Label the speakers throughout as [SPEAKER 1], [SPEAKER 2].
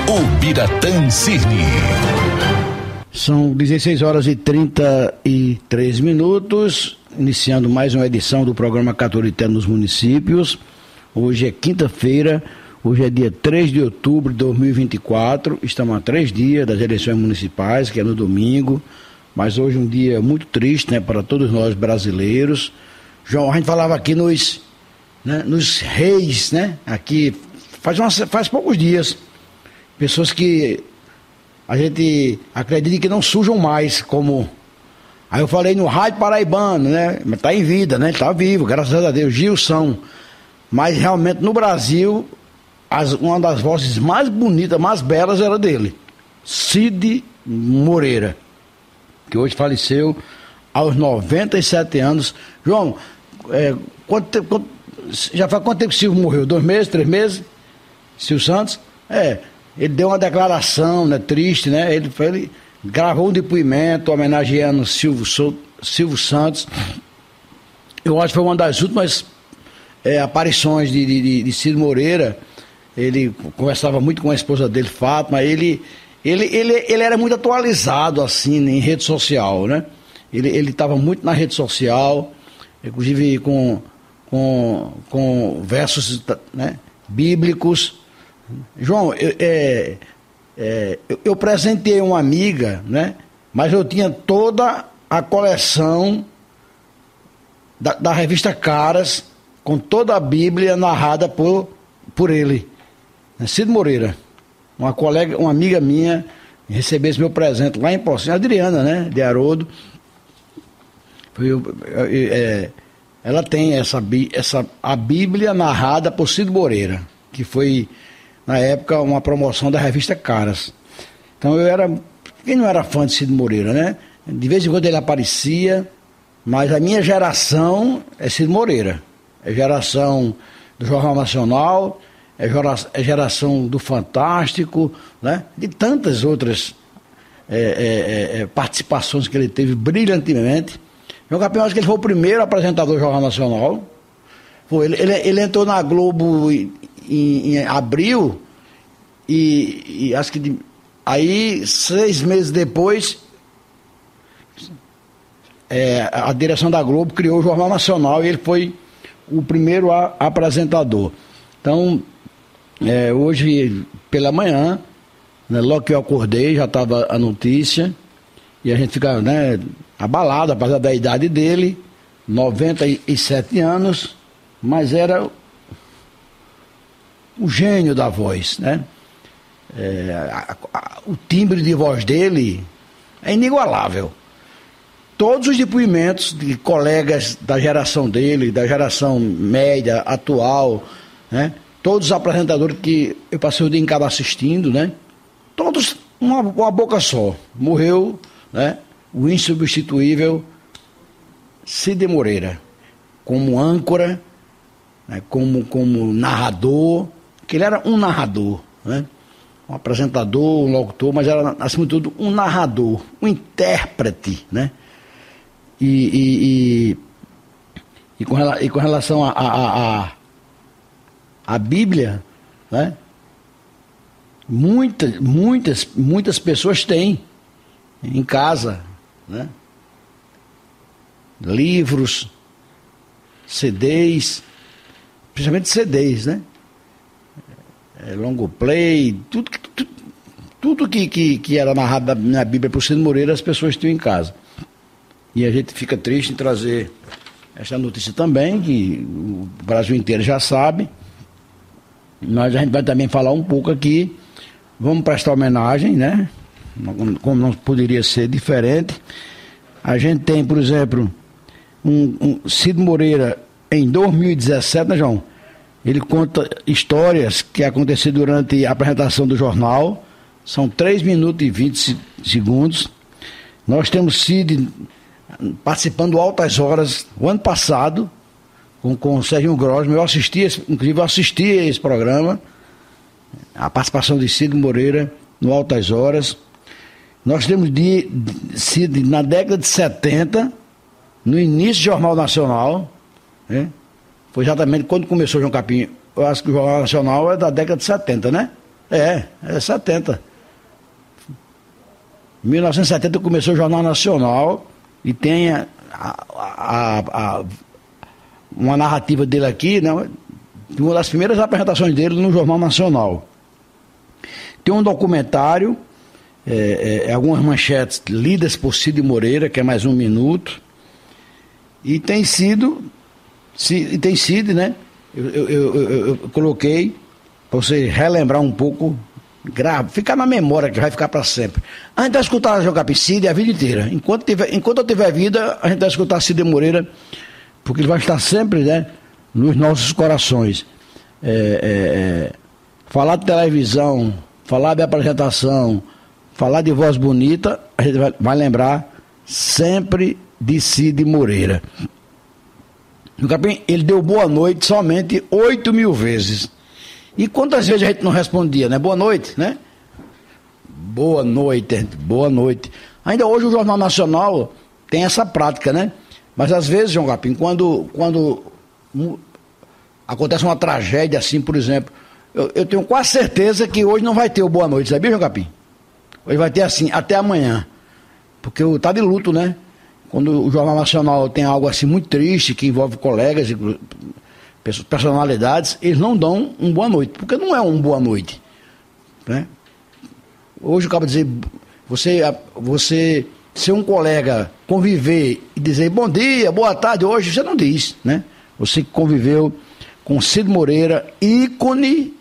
[SPEAKER 1] Ubiratã Cirne.
[SPEAKER 2] São 16 horas e 33 minutos, iniciando mais uma edição do programa Católica nos Municípios. Hoje é quinta-feira, hoje é dia 3 de outubro de 2024, estamos a 3 dias das eleições municipais, que é no domingo, mas hoje é um dia muito triste, né, para todos nós brasileiros. João, a gente falava aqui nos reis, né, aqui faz poucos dias, pessoas que a gente acredita que não surjam mais, como... Aí eu falei no rádio paraibano, né? Está em vida, né? Está vivo, graças a Deus, Gilson. Mas realmente no Brasil, uma das vozes mais bonitas, mais belas era dele, Cid Moreira, que hoje faleceu aos 97 anos. João, já faz quanto tempo que o Silvio morreu? 2 meses, 3 meses? Silvio Santos? Ele deu uma declaração, né, triste, né? Ele gravou um depoimento homenageando Silvio Santos. Eu acho que foi uma das últimas aparições de Cid Moreira. Ele conversava muito com a esposa dele, Fátima. Ele era muito atualizado, assim, em rede social, né? Ele estava muito na rede social, inclusive com versos, né, bíblicos. João, eu presenteei uma amiga, né? Mas eu tinha toda a coleção da revista Caras, com toda a Bíblia narrada por ele, Cid Moreira. Uma amiga minha recebeu esse meu presente lá em Pocinho, Adriana, né? De Haroldo. Ela tem a Bíblia narrada por Cid Moreira, que foi, na época, uma promoção da revista Caras. Então quem não era fã de Cid Moreira, né? De vez em quando ele aparecia, mas a minha geração é Cid Moreira. É geração do Jornal Nacional, é geração do Fantástico, né? De tantas outras participações que ele teve brilhantemente. João Capim, acho que ele foi o primeiro apresentador do Jornal Nacional. Ele entrou na Globo em abril e acho que aí 6 meses depois a direção da Globo criou o Jornal Nacional e ele foi o primeiro apresentador. Então hoje pela manhã, né, logo que eu acordei já estava a notícia e a gente fica, né, abalado, apesar da idade dele, 97 anos, mas era o gênio da voz, né? O timbre de voz dele é inigualável. Todos os depoimentos de colegas da geração dele, da geração média, atual, né? Todos os apresentadores que eu passei o dia em casa assistindo, né? Todos uma boca só. Morreu, né? O insubstituível Cid Moreira, como âncora, né? como narrador, que ele era um narrador, né? Um apresentador, um locutor, mas era, acima de tudo, um narrador, um intérprete, né? E com relação à Bíblia, né? Muitas pessoas têm em casa, né? Livros, CDs, principalmente CDs, né? Longo play, tudo que era narrado na Bíblia por Cid Moreira, as pessoas tinham em casa. E a gente fica triste em trazer essa notícia também, que o Brasil inteiro já sabe. Mas a gente vai também falar um pouco aqui, vamos prestar homenagem, né? Como não poderia ser diferente. A gente tem, por exemplo, um Cid Moreira em 2017, né, João? Ele conta histórias que aconteceram durante a apresentação do jornal. São 3 minutos e 20 segundos. Nós temos Cid participando do Altas Horas o ano passado, com o Serginho Grosman. Eu assisti esse programa, a participação de Cid Moreira no Altas Horas. Nós temos Cid na década de 70, no início do Jornal Nacional, né? Foi exatamente quando começou o João Capim. Eu acho que o Jornal Nacional é da década de 70, né? É 70. Em 1970 começou o Jornal Nacional e tem uma narrativa dele aqui, né? Uma das primeiras apresentações dele no Jornal Nacional. Tem um documentário, algumas manchetes lidas por Cid Moreira, que é mais 1 minuto, e tem sido, né? Eu coloquei para você relembrar um pouco, ficar na memória, que vai ficar para sempre. A gente vai escutar jogar Cid a vida inteira. Enquanto eu tiver vida, a gente vai escutar Cid Moreira, porque ele vai estar sempre, né, nos nossos corações. Falar de televisão, falar de apresentação, falar de voz bonita, a gente vai lembrar sempre de Cid Moreira. O Capim, ele deu boa noite somente 8.000 vezes. E quantas vezes a gente não respondia, né? Boa noite, né? Boa noite, gente, boa noite. Ainda hoje o Jornal Nacional tem essa prática, né? Mas às vezes, João Capim, quando acontece uma tragédia assim, por exemplo, eu tenho quase certeza que hoje não vai ter o boa noite, sabia, João Capim? Hoje vai ter assim, até amanhã. Porque tá de luto, né? Quando o Jornal Nacional tem algo assim muito triste, que envolve colegas e personalidades, eles não dão um boa noite, porque não é um boa noite, né? Hoje eu acabo de dizer, você ser um colega, conviver e dizer bom dia, boa tarde, hoje você não diz, né? Você que conviveu com Cid Moreira, ícone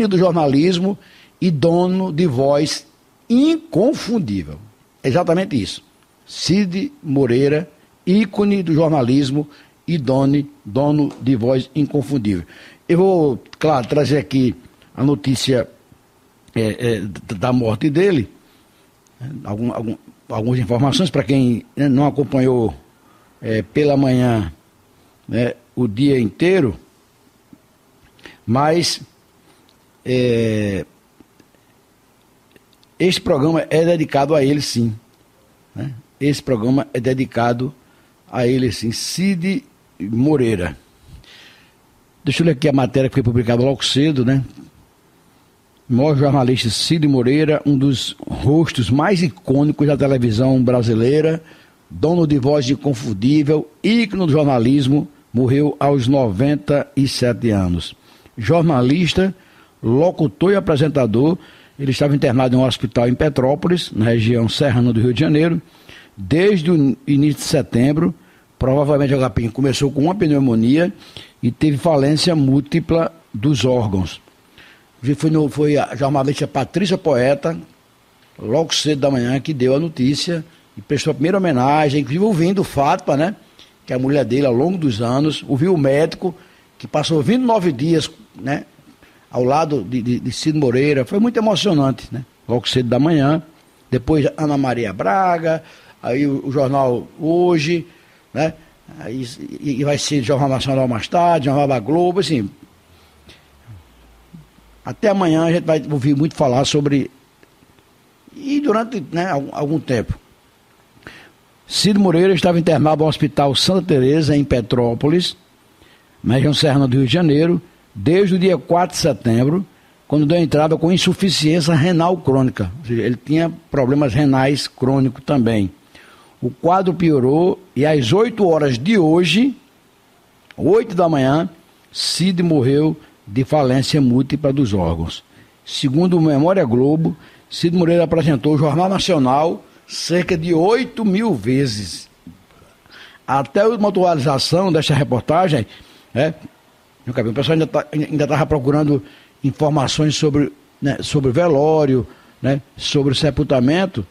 [SPEAKER 2] do jornalismo e dono de voz inconfundível. É exatamente isso. Cid Moreira, ícone do jornalismo e dono de voz inconfundível. Eu vou, claro, trazer aqui a notícia da morte dele, algumas informações para quem não acompanhou pela manhã, né, o dia inteiro, mas este programa é dedicado a ele, sim, né? Esse programa é dedicado a ele, sim, Cid Moreira. Deixa eu ler aqui a matéria que foi publicada logo cedo, né? O maior jornalista Cid Moreira, um dos rostos mais icônicos da televisão brasileira, dono de voz inconfundível, ícone do jornalismo, morreu aos 97 anos. Jornalista, locutor e apresentador, ele estava internado em um hospital em Petrópolis, na região serrana do Rio de Janeiro, desde o início de setembro. Provavelmente o Agapim começou com uma pneumonia e teve falência múltipla dos órgãos. Foi a jornalista Patrícia Poeta, logo cedo da manhã, que deu a notícia e prestou a primeira homenagem, inclusive ouvindo Fátima, né, que é a mulher dele ao longo dos anos, ouviu o médico, que passou 29 dias, né, ao lado de Cid Moreira. Foi muito emocionante, né, logo cedo da manhã. Depois Ana Maria Braga, aí o jornal Hoje, né? Aí, e vai ser Jornal Nacional mais tarde, Jornal da Globo, assim. Até amanhã a gente vai ouvir muito falar sobre. E durante, né, algum tempo. Cid Moreira estava internado no Hospital Santa Teresa, em Petrópolis, na região serrana do Rio de Janeiro, desde o dia 4 de setembro, quando deu entrada com insuficiência renal crônica. Ou seja, ele tinha problemas renais crônicos também. O quadro piorou e às 8 horas de hoje, 8 da manhã, Cid morreu de falência múltipla dos órgãos. Segundo o Memória Globo, Cid Moreira apresentou o Jornal Nacional cerca de 8.000 vezes. Até a última atualização desta reportagem, o pessoal ainda estava procurando informações sobre, né, sobre velório, né, sobre sepultamento,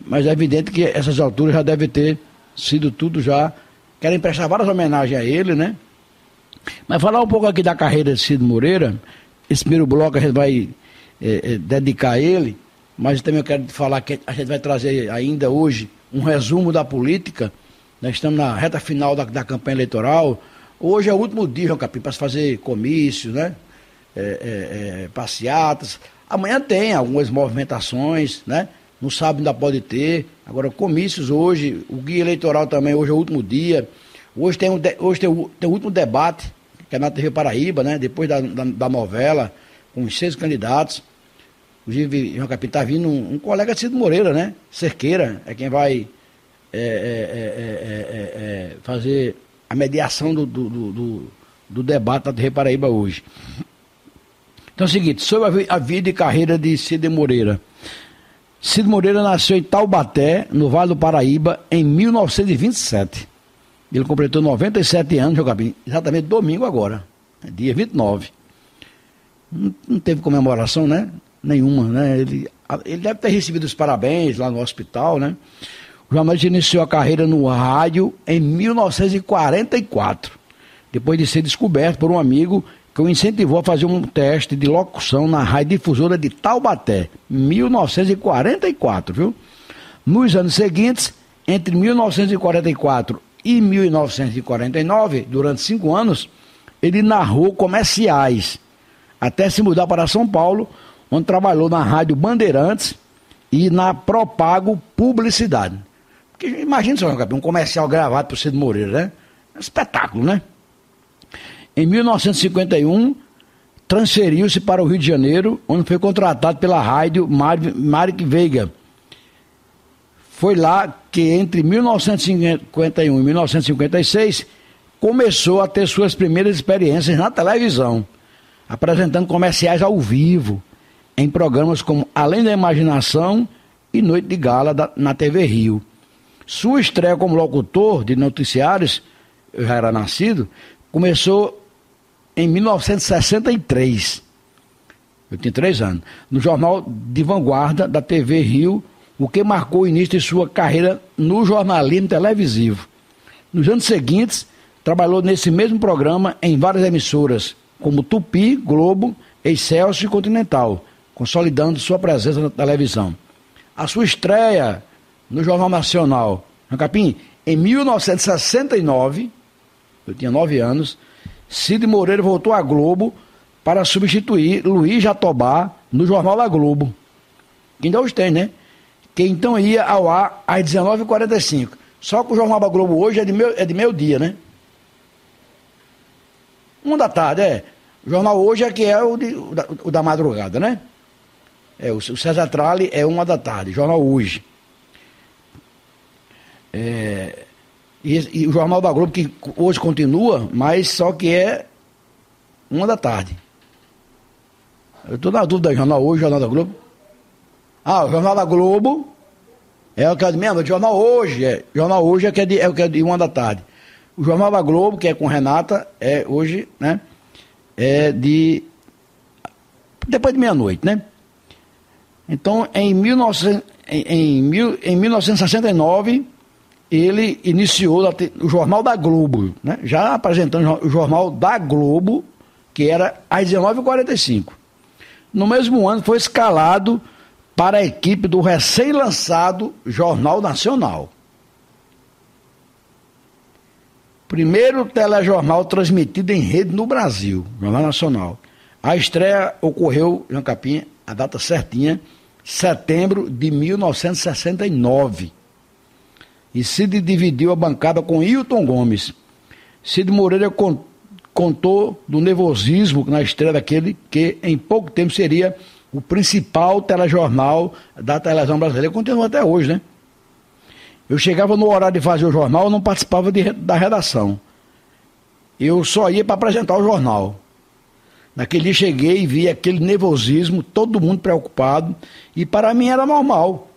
[SPEAKER 2] mas é evidente que essas alturas já deve ter sido tudo já. Querem prestar várias homenagens a ele, né? Mas falar um pouco aqui da carreira de Cid Moreira. Esse primeiro bloco a gente vai dedicar a ele, mas também eu quero falar que a gente vai trazer ainda hoje um resumo da política. Nós estamos na reta final da campanha eleitoral. Hoje é o último dia, João Capim, para se fazer comícios, né? Passeatas. Amanhã tem algumas movimentações, né? No sábado ainda pode ter. Agora, comícios hoje, o guia eleitoral também, hoje é o último dia. Hoje tem o último debate, que é na TV Paraíba, né? Depois da novela, com os 6 candidatos. Inclusive, João Capim, está vindo um colega de Cid Moreira, né? Cerqueira, é quem vai fazer a mediação do debate da Paraíba hoje. Então é o seguinte, sobre a vida e carreira de Cid Moreira. Cid Moreira nasceu em Taubaté, no Vale do Paraíba, em 1927. Ele completou 97 anos, João Capim, exatamente domingo agora, dia 29. Não teve comemoração, né? Nenhuma, né? Ele deve ter recebido os parabéns lá no hospital, né? O jornalista iniciou a carreira no rádio em 1944, depois de ser descoberto por um amigo que o incentivou a fazer um teste de locução na rádio difusora de Taubaté, 1944, viu? Nos anos seguintes, entre 1944 e 1949, durante 5 anos, ele narrou comerciais, até se mudar para São Paulo, onde trabalhou na Rádio Bandeirantes e na Propago Publicidade. Porque imagina só, um comercial gravado por Cid Moreira, né? É um espetáculo, né? Em 1951, transferiu-se para o Rio de Janeiro, onde foi contratado pela rádio Maric Veiga. Foi lá que, entre 1951 e 1956, começou a ter suas primeiras experiências na televisão, apresentando comerciais ao vivo, em programas como Além da Imaginação e Noite de Gala na TV Rio. Sua estreia como locutor de noticiários, eu já era nascido, começou em 1963. Eu tinha 3 anos. No Jornal de Vanguarda da TV Rio, o que marcou o início de sua carreira no jornalismo televisivo. Nos anos seguintes, trabalhou nesse mesmo programa em várias emissoras, como Tupi, Globo, Excelsior e Continental, consolidando sua presença na televisão. A sua estreia no Jornal Nacional, João Capim, em 1969, eu tinha 9 anos, Cid Moreira voltou à Globo para substituir Luiz Jatobá no Jornal da Globo, que ainda hoje tem, né? Que então ia ao ar às 19h45. Só que o Jornal da Globo hoje é de meio-dia, né? 1 da tarde, O jornal hoje é que é o da madrugada, né? O César Tralli é 1 da tarde, jornal hoje. E o Jornal da Globo, que hoje continua, mas só que é 1 da tarde. Eu estou na dúvida, Jornal Hoje, Jornal da Globo. O Jornal da Globo é o que é de mesmo, o Jornal Hoje. Jornal Hoje é o que é de 1 da tarde. O Jornal da Globo, que é com Renata, é hoje, né? É depois de meia-noite, né? Então, em 1969, ele iniciou o Jornal da Globo, né? Já apresentando o Jornal da Globo, que era às 19h45. No mesmo ano, foi escalado para a equipe do recém-lançado Jornal Nacional. Primeiro telejornal transmitido em rede no Brasil, Jornal Nacional. A estreia ocorreu, João Capim, a data certinha, setembro de 1969. E Cid dividiu a bancada com Hilton Gomes. Cid Moreira contou do nervosismo na estreia daquele que em pouco tempo seria o principal telejornal da televisão brasileira. Continua até hoje, né? Eu chegava no horário de fazer o jornal, não participava da redação. Eu só ia para apresentar o jornal. Naquele dia cheguei e vi aquele nervosismo, todo mundo preocupado, e para mim era normal.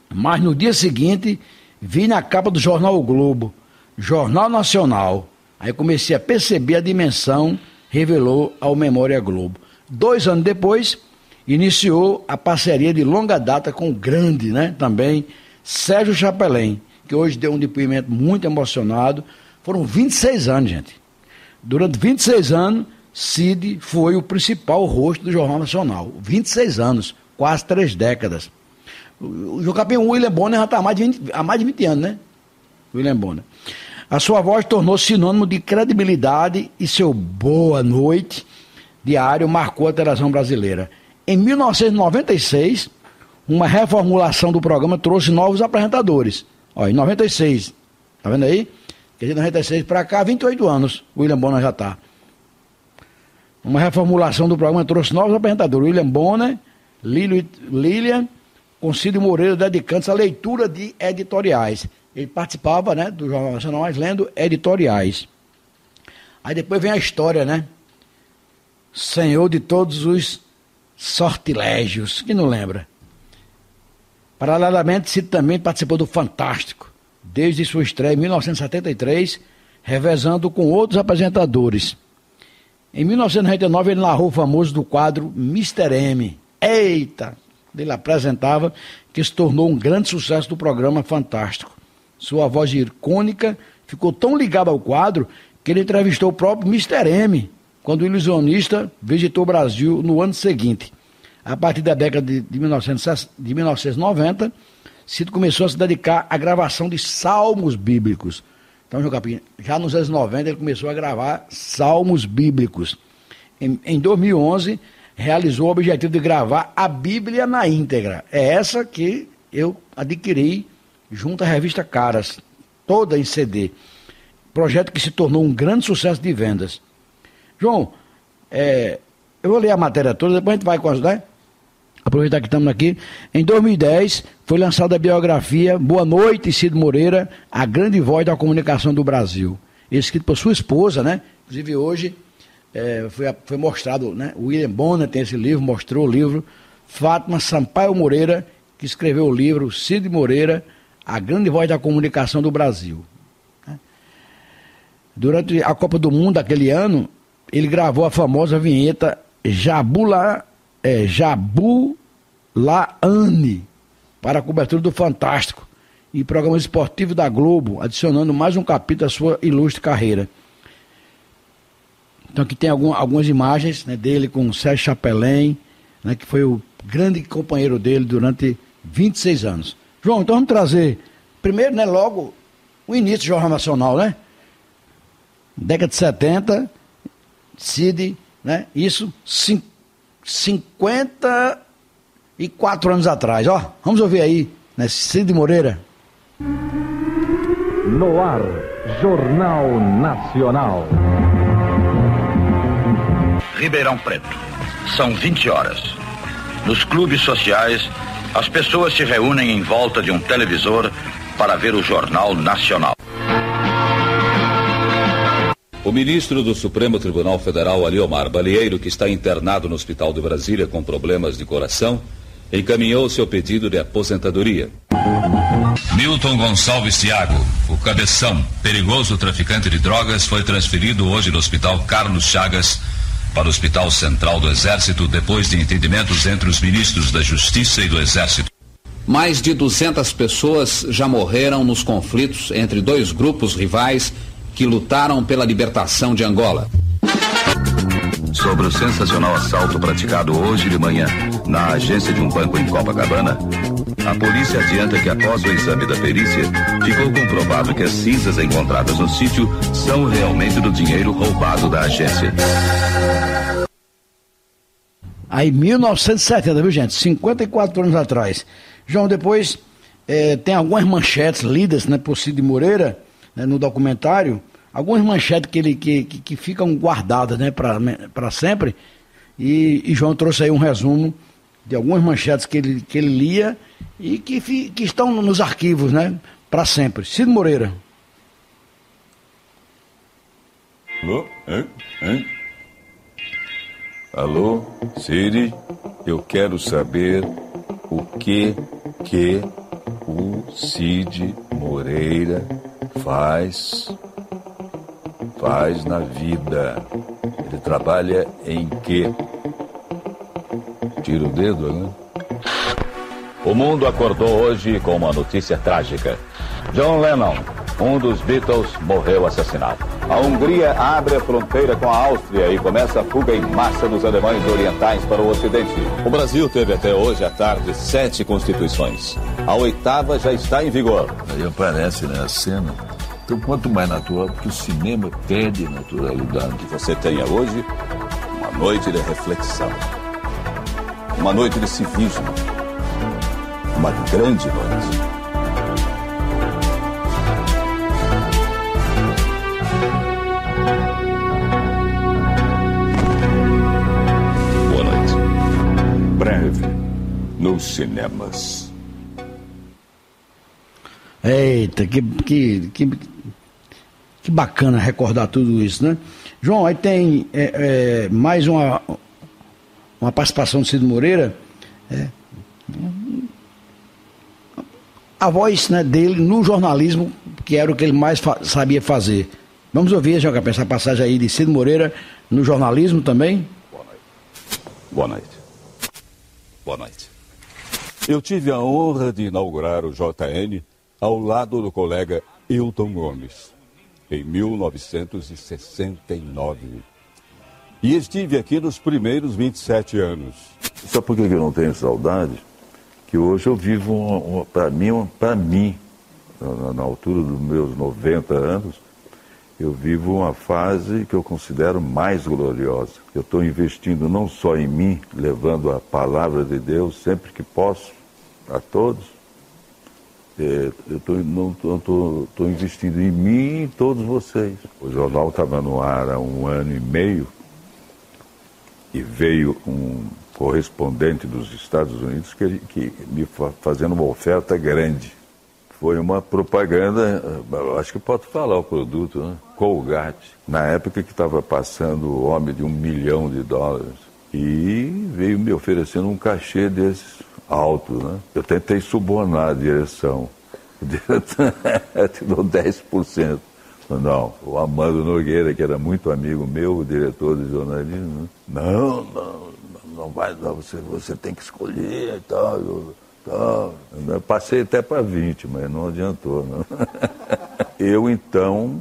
[SPEAKER 2] Mas no dia seguinte, vi na capa do jornal O Globo, Jornal Nacional. Aí comecei a perceber a dimensão, revelou ao Memória Globo. 2 anos depois, iniciou a parceria de longa data com o grande, né, também, Sérgio Chapelin, que hoje deu um depoimento muito emocionado. Foram 26 anos, gente. Durante 26 anos, Cid foi o principal rosto do Jornal Nacional. 26 anos, quase 3 décadas. O João Capim, o William Bonner já está há mais de 20 anos, né? William Bonner. A sua voz tornou-se sinônimo de credibilidade e seu boa noite diário marcou a televisão brasileira. Em 1996, uma reformulação do programa trouxe novos apresentadores. Em 96, tá vendo aí? Quer dizer, 96 para cá, 28 anos, o William Bonner já está. Uma reformulação do programa trouxe novos apresentadores, William Bonner, Lilian, com Cid Moreira, dedicando-se à leitura de editoriais. Ele participava, né, do Jornal Nacional, mas lendo editoriais. Aí depois vem a história, né? Senhor de todos os sortilégios, quem não lembra? Paralelamente, Cid também participou do Fantástico, desde sua estreia em 1973, revezando com outros apresentadores. Em 1999, ele narrou o famoso do quadro Mr. M. Eita! Ele apresentava, que se tornou um grande sucesso do programa Fantástico. Sua voz icônica ficou tão ligada ao quadro que ele entrevistou o próprio Mr. M, quando o ilusionista visitou o Brasil no ano seguinte. A partir da década de 1990, Cid começou a se dedicar à gravação de salmos bíblicos. Então, já nos anos 90 ele começou a gravar salmos bíblicos. Em 2011, realizou o objetivo de gravar a Bíblia na íntegra. É essa que eu adquiri junto à revista Caras, toda em CD. Projeto que se tornou um grande sucesso de vendas. João, eu vou ler a matéria toda, depois a gente vai com as, né? Aproveitar que estamos aqui. Em 2010, foi lançada a biografia Boa Noite, Cid Moreira, a grande voz da comunicação do Brasil. Escrito por sua esposa, né? Inclusive hoje foi mostrado, né? O William Bonner tem esse livro, mostrou o livro. Fátima Sampaio Moreira, que escreveu o livro Cid Moreira, a grande voz da comunicação do Brasil. Durante a Copa do Mundo daquele ano, ele gravou a famosa vinheta Jabulaane para a cobertura do Fantástico e programas esportivos da Globo, adicionando mais um capítulo à sua ilustre carreira. Então aqui tem algumas imagens, né, dele com o Sérgio Chapelin, né, que foi o grande companheiro dele durante 26 anos. João, então vamos trazer primeiro, né, logo o início do Jornal Nacional, né? Década de 70, Cid, né? Isso 54 anos atrás, ó. Vamos ouvir aí, né? Cid Moreira.
[SPEAKER 1] No ar, Jornal Nacional.
[SPEAKER 3] Ribeirão Preto. São 20 horas. Nos clubes sociais, as pessoas se reúnem em volta de um televisor para ver o Jornal Nacional.
[SPEAKER 4] O ministro do Supremo Tribunal Federal, Aliomar Balieiro, que está internado no Hospital de Brasília com problemas de coração, encaminhou seu pedido de aposentadoria.
[SPEAKER 5] Milton Gonçalves Thiago, o cabeção, perigoso traficante de drogas, foi transferido hoje do Hospital Carlos Chagas para o Hospital Central do Exército, depois de entendimentos entre os ministros da Justiça e do Exército.
[SPEAKER 4] Mais de 200 pessoas já morreram nos conflitos entre dois grupos rivais que lutaram pela libertação de Angola.
[SPEAKER 3] Sobre o sensacional assalto praticado hoje de manhã na agência de um banco em Copacabana, a polícia adianta que após o exame da perícia, ficou comprovado que as cinzas encontradas no sítio são realmente do dinheiro roubado da agência.
[SPEAKER 2] Aí 1970, viu, gente? 54 anos atrás. João, depois tem algumas manchetes lidas, né, por Cid Moreira, né, no documentário, algumas manchetes que ficam guardadas, né, para sempre, e João trouxe aí um resumo de algumas manchetes que ele lia e que estão nos arquivos, né, para sempre. Cid Moreira.
[SPEAKER 6] Alô? Hein? Alô, Cid, eu quero saber o que o Cid Moreira faz na vida. Ele trabalha em quê? Tira o dedo, né?
[SPEAKER 7] O mundo acordou hoje com uma notícia trágica. John Lennon, um dos Beatles, morreu assassinado. A Hungria abre a fronteira com a Áustria e começa a fuga em massa dos alemães orientais para o Ocidente. O Brasil teve até hoje à tarde 7 constituições. A 8ª já está em vigor.
[SPEAKER 6] Aí aparece, né, a cena. Então, quanto mais natural, porque o cinema perde naturalidade.
[SPEAKER 7] Que você tenha hoje uma noite de reflexão, uma noite de civismo, uma grande noite.
[SPEAKER 6] nos cinemas.
[SPEAKER 2] Eita, que bacana recordar tudo isso, né? João, aí tem mais uma participação do Cid Moreira, a voz, né, dele no jornalismo, que era o que ele mais sabia fazer. Vamos ouvir, João Capé, essa passagem aí de Cid Moreira no jornalismo também?
[SPEAKER 6] Boa noite. Boa noite. Eu tive a honra de inaugurar o JN ao lado do colega Hilton Gomes, em 1969. E estive aqui nos primeiros 27 anos. Sabe por que eu não tenho saudade? Que hoje eu vivo, para mim, na altura dos meus 90 anos, eu vivo uma fase que eu considero mais gloriosa. Eu estou investindo não só em mim, levando a palavra de Deus sempre que posso, a todos. Eu estou investindo em mim e em todos vocês. O jornal estava no ar há 1 ano e meio e veio um correspondente dos Estados Unidos que me fazendo uma oferta grande. Foi uma propaganda, acho que pode falar o produto, né? Colgate. Na época que estava passando o homem de $1 milhão. E veio me oferecendo um cachê desses alto, né? Eu tentei subornar a direção. O diretor te dou 10%. Não, o Amando Nogueira, que era muito amigo meu, o diretor de jornalismo, não vai dar, você tem que escolher e tal. Eu passei até para 20, mas não adiantou. Não. Eu, então,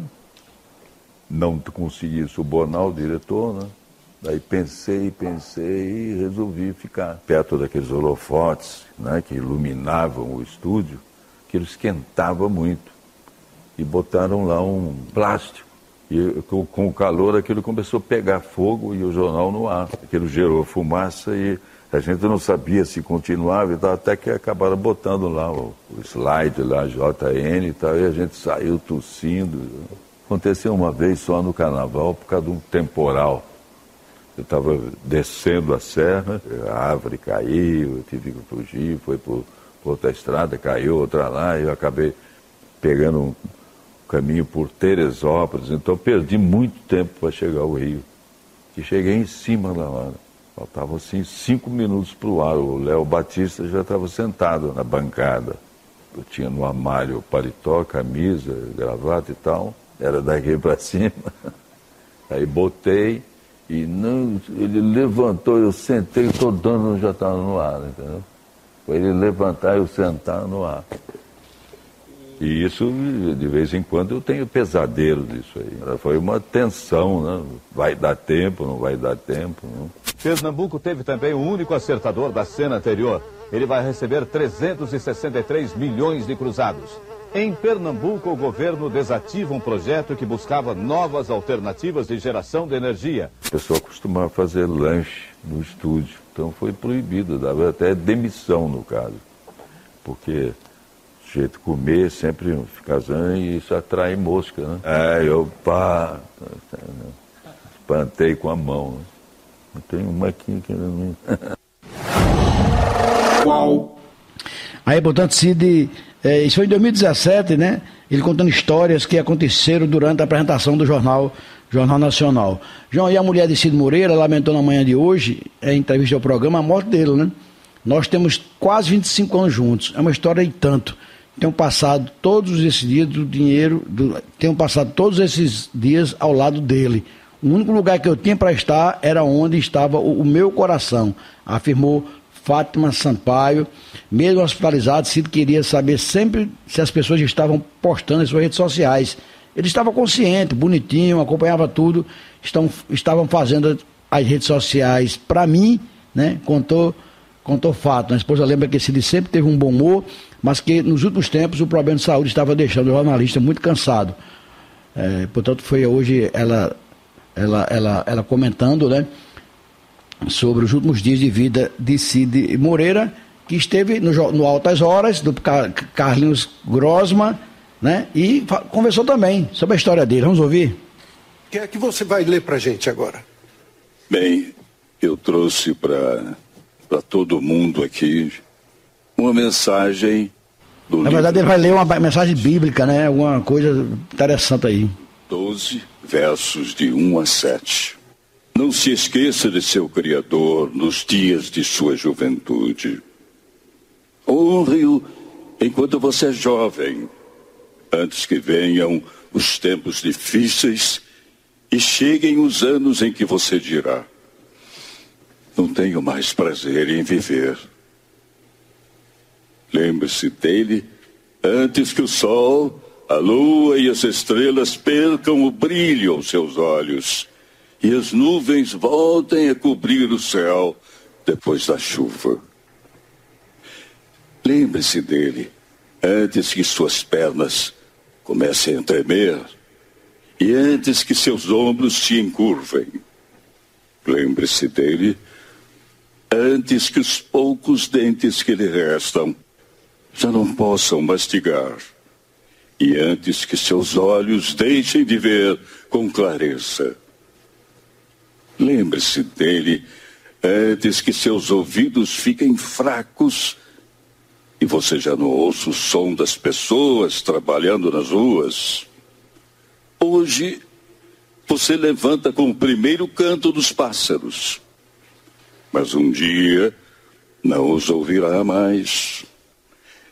[SPEAKER 6] não consegui subornar o diretor, né? Daí pensei e resolvi ficar perto daqueles holofotes, né, que iluminavam o estúdio, que ele esquentava muito. E botaram lá um plástico. E com o calor aquilo começou a pegar fogo e o jornal no ar. Aquilo gerou fumaça e a gente não sabia se continuava e tal, até que acabaram botando lá o slide, lá, JN e tal, e a gente saiu tossindo. Aconteceu uma vez só no carnaval por causa de um temporal. Eu estava descendo a serra, a árvore caiu, eu tive que fugir, foi por outra estrada, caiu outra lá, e eu acabei pegando um caminho por Teresópolis, então perdi muito tempo para chegar ao Rio. E cheguei em cima da hora. Faltavam assim 5 minutos para o ar. O Léo Batista já estava sentado na bancada. Eu tinha no armário paletó, camisa, gravata e tal. Era daqui para cima. Aí botei e não, ele levantou, eu sentei, todo dano já estava no ar, entendeu? Foi ele levantar e eu sentar no ar. E isso, de vez em quando, eu tenho pesadelo disso aí. Foi uma tensão, né? Vai dar tempo, não vai dar tempo, não?
[SPEAKER 7] Pernambuco teve também o único acertador da cena anterior. Ele vai receber 363 milhões de cruzados. Em Pernambuco, o governo desativa um projeto que buscava novas alternativas de geração de energia.
[SPEAKER 6] A pessoa costumava fazer lanche no estúdio, então foi proibido, dava até demissão no caso. Porque o jeito de comer sempre fica zanho e isso atrai mosca, né? Eu espantei com a mão, né? Eu tenho uma aqui que não...
[SPEAKER 2] Qual? Aí, portanto, Cid, isso foi em 2017, né? Ele contando histórias que aconteceram durante a apresentação do Jornal Nacional. João, e a mulher de Cid Moreira lamentou na manhã de hoje, em entrevista ao programa, a morte dele, né? Nós temos quase 25 anos juntos, é uma história e tanto. Tenho passado todos esses dias todos esses dias ao lado dele. O único lugar que eu tinha para estar era onde estava o meu coração, afirmou Fátima Sampaio. Mesmo hospitalizado, Cid queria saber sempre se as pessoas estavam postando em suas redes sociais. Ele estava consciente, bonitinho, acompanhava tudo, estavam fazendo as redes sociais para mim, né? Contou Fátima. A esposa lembra que Cid sempre teve um bom humor, mas que nos últimos tempos o problema de saúde estava deixando o jornalista muito cansado. Portanto, foi hoje ela comentando, né, sobre os últimos dias de vida de Cid Moreira, que esteve no Altas Horas, do Carlinhos Grossman, né, e conversou também sobre a história dele. Vamos ouvir?
[SPEAKER 8] O que é que você vai ler para a gente agora?
[SPEAKER 6] Bem, eu trouxe para todo mundo aqui
[SPEAKER 9] uma mensagem do
[SPEAKER 2] Na verdade, ele vai ler uma mensagem bíblica, né? Alguma coisa interessante aí.
[SPEAKER 9] 12, versos de 1 a 7. Não se esqueça de seu Criador nos dias de sua juventude. Honre-o enquanto você é jovem, antes que venham os tempos difíceis e cheguem os anos em que você dirá: não tenho mais prazer em viver. Lembre-se dele antes que o sol, a lua e as estrelas percam o brilho aos seus olhos e as nuvens voltem a cobrir o céu depois da chuva. Lembre-se dele antes que suas pernas comecem a tremer e antes que seus ombros se encurvem. Lembre-se dele antes que os poucos dentes que lhe restam já não possam mastigar e antes que seus olhos deixem de ver com clareza. Lembre-se dele antes que seus ouvidos fiquem fracos e você já não ouça o som das pessoas trabalhando nas ruas. Hoje, você levanta com o primeiro canto dos pássaros, mas um dia não os ouvirá mais.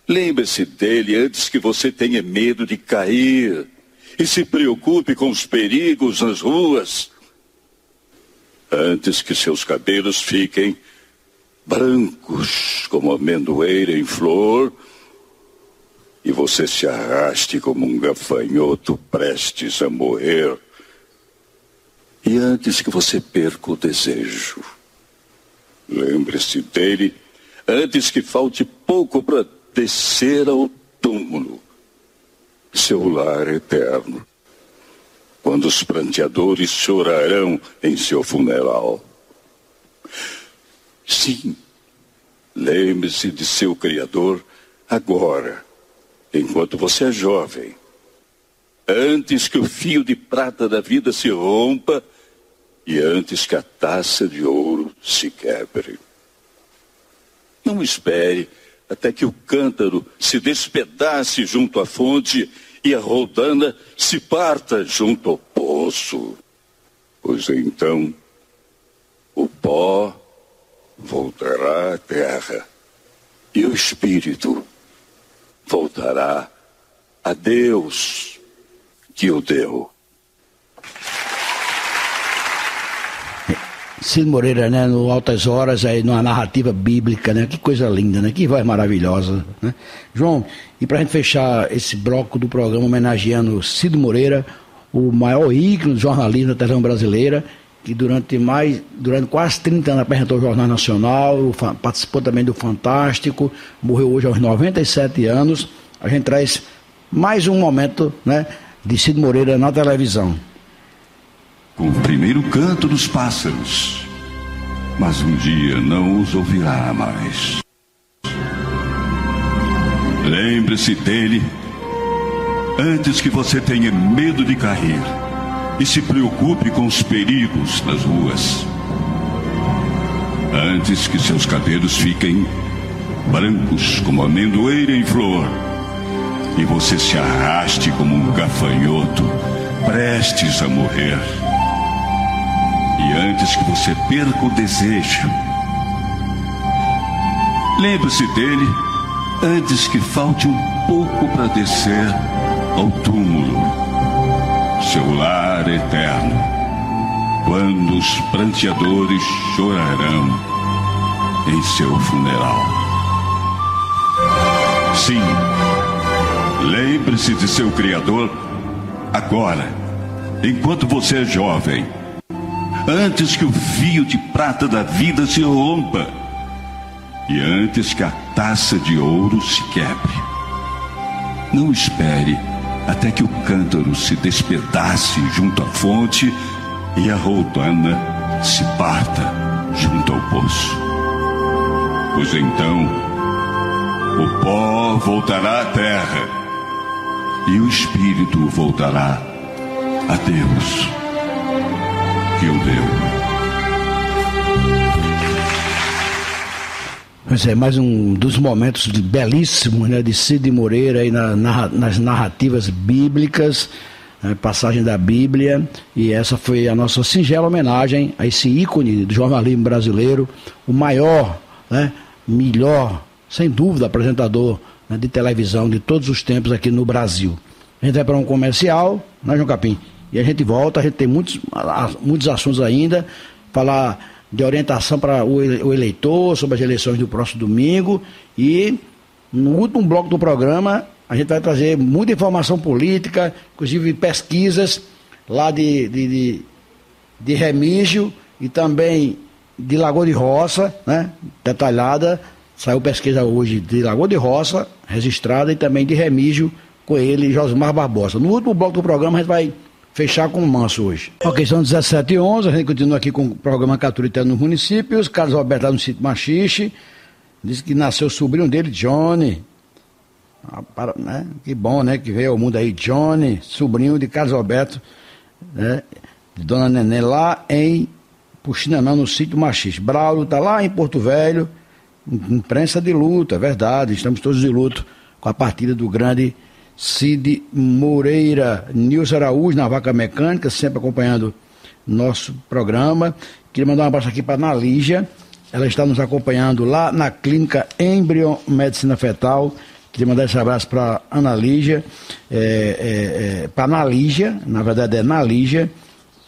[SPEAKER 9] Lembre-se dele antes que você tenha medo de cair e se preocupe com os perigos nas ruas. Antes que seus cabelos fiquem brancos como amendoeira em flor e você se arraste como um gafanhoto prestes a morrer. E antes que você perca o desejo. Lembre-se dele antes que falte pouco para descer ao túmulo, seu lar eterno, quando os pranteadores chorarão em seu funeral. Sim, lembre-se de seu Criador agora, enquanto você é jovem, antes que o fio de prata da vida se rompa e antes que a taça de ouro se quebre. Não espere até que o cântaro se despedace junto à fonte e a roldana se parta junto ao poço, pois então o pó voltará à terra e o espírito voltará a Deus que o deu.
[SPEAKER 2] Cid Moreira, né, no Altas Horas, aí, numa narrativa bíblica, né? Que coisa linda, né? Que voz maravilhosa, né? João, e pra gente fechar esse bloco do programa homenageando Cid Moreira, o maior ícone do jornalismo da televisão brasileira, que durante quase 30 anos apresentou o Jornal Nacional, participou também do Fantástico, morreu hoje aos 97 anos. A gente traz mais um momento, né, de Cid Moreira na televisão.
[SPEAKER 10] Com o primeiro canto dos pássaros, mas um dia não os ouvirá mais. Lembre-se dele antes que você tenha medo de cair e se preocupe com os perigos nas ruas. Antes que seus cabelos fiquem brancos como amendoeira em flor e você se arraste como um gafanhoto prestes a morrer. E antes que você perca o desejo, lembre-se dele antes que falte um pouco para descer ao túmulo, seu lar eterno, quando os pranteadores chorarão em seu funeral. Sim, lembre-se de seu Criador agora, enquanto você é jovem, antes que o fio de prata da vida se rompa e antes que a taça de ouro se quebre. Não espere até que o cântaro se despedace junto à fonte e a roldana se parta junto ao poço. Pois então o pó voltará à terra e o espírito voltará a Deus que o deu.
[SPEAKER 2] Pois é, mais um dos momentos belíssimos, né, de Cid Moreira aí nas narrativas bíblicas, né, passagem da Bíblia, e essa foi a nossa singela homenagem a esse ícone do jornalismo brasileiro, o maior, né, melhor, sem dúvida, apresentador, né, de televisão de todos os tempos aqui no Brasil. A gente vai para um comercial, né, João Capim? E a gente volta, a gente tem muitos assuntos ainda, falar de orientação para o eleitor sobre as eleições do próximo domingo, e no último bloco do programa a gente vai trazer muita informação política, inclusive pesquisas lá de Remígio e também de Lagoa de Roça, né, detalhada. Saiu pesquisa hoje de Lagoa de Roça, registrada, e também de Remígio, com ele, Josmar Barbosa. No último bloco do programa a gente vai fechar com o Manso hoje. Ok, são 17h11, a gente continua aqui com o programa Caturité nos municípios. Carlos Alberto lá no sítio Machixe, disse que nasceu o sobrinho dele, Johnny. Né? Que bom, né, que veio ao mundo aí, Johnny, sobrinho de Carlos Alberto, né, de Dona Nenê, lá em Puxinanã, no sítio Machixe. Braulio está lá em Porto Velho, imprensa de luto, é verdade, estamos todos de luto com a partida do grande Cid Moreira. Nilson Araújo na Vaca Mecânica, sempre acompanhando nosso programa. Queria mandar um abraço aqui para a Ana Lígia, ela está nos acompanhando lá na Clínica Embrion Medicina Fetal. Queria mandar esse abraço para a Ana Lígia, para a Ana Lígia, na verdade é Ana Lígia,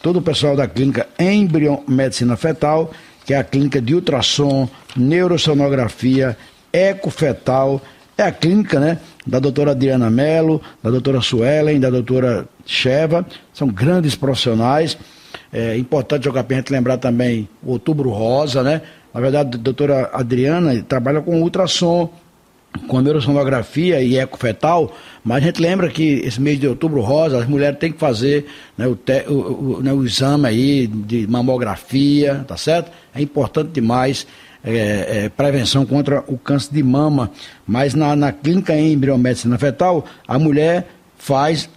[SPEAKER 2] todo o pessoal da Clínica Embrion Medicina Fetal, que é a clínica de ultrassom, neurosonografia, ecofetal. É a clínica, né, da doutora Adriana Mello, da doutora Suelen, da doutora Sheva. São grandes profissionais. É importante, João Capim, a gente lembrar também o Outubro Rosa, né? Na verdade, a doutora Adriana trabalha com ultrassom, com neurosonografia e ecofetal, mas a gente lembra que esse mês de Outubro Rosa, as mulheres têm que fazer, né, o exame aí de mamografia, tá certo? É importante demais. Prevenção contra o câncer de mama, mas na clínica Embriomedicina Fetal, a mulher faz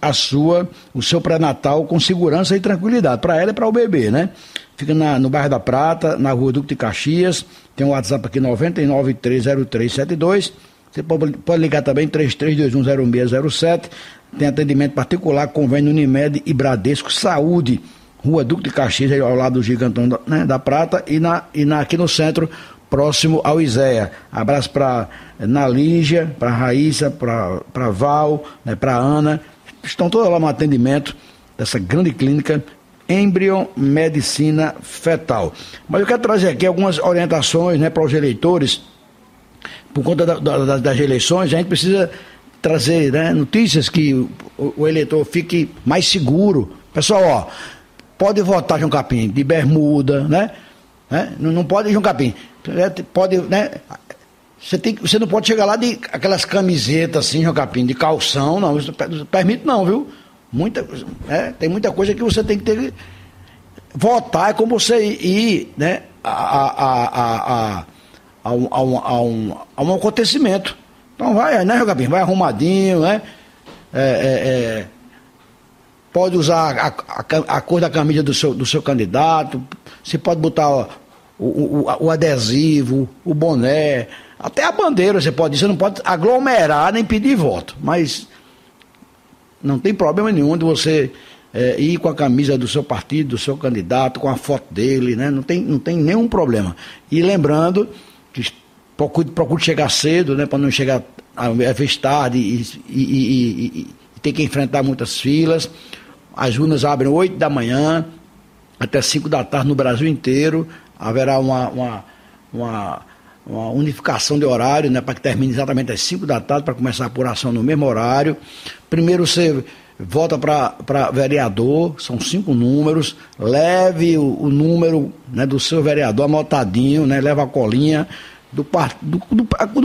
[SPEAKER 2] o seu pré-natal com segurança e tranquilidade, para ela e para o bebê, né? Fica no bairro da Prata, na rua Duque de Caxias, tem um WhatsApp aqui 9930372, você pode ligar também 33210607, tem atendimento particular, convênio Unimed e Bradesco Saúde, rua Duque de Caxias, ao lado do Gigantão da Prata, e aqui no centro, próximo ao Iséia. Abraço para Nalígia, para Raíssa, para Val, né, para Ana. Estão todos lá no atendimento dessa grande clínica Embrion Medicina Fetal. Mas eu quero trazer aqui algumas orientações, né, para os eleitores. Por conta das eleições, a gente precisa trazer, né, notícias que o eleitor fique mais seguro. Pessoal, ó, pode votar, João Capim, de bermuda, né? Não pode, João Capim, pode, né? Você não pode chegar lá de aquelas camisetas assim, João Capim, de calção, não, isso não permite não, viu? Tem muita coisa que você tem que ter. Votar é como você ir, né, a um acontecimento. Então vai, né, João Capim? Vai arrumadinho, né? Pode usar a cor da camisa do seu candidato, você pode botar o adesivo, o boné, até a bandeira você não pode aglomerar nem pedir voto, mas não tem problema nenhum de você ir com a camisa do seu partido, do seu candidato, com a foto dele, né? Não tem nenhum problema. E lembrando que procure chegar cedo, né, para não chegar a vez tarde e ter que enfrentar muitas filas. As urnas abrem 8 da manhã até 5 da tarde no Brasil inteiro. Haverá uma unificação de horário, né, para que termine exatamente às 5 da tarde, para começar a apuração no mesmo horário. Primeiro você vota para vereador, são 5 números, leve o número, né, do seu vereador anotadinho, né, leva a colinha do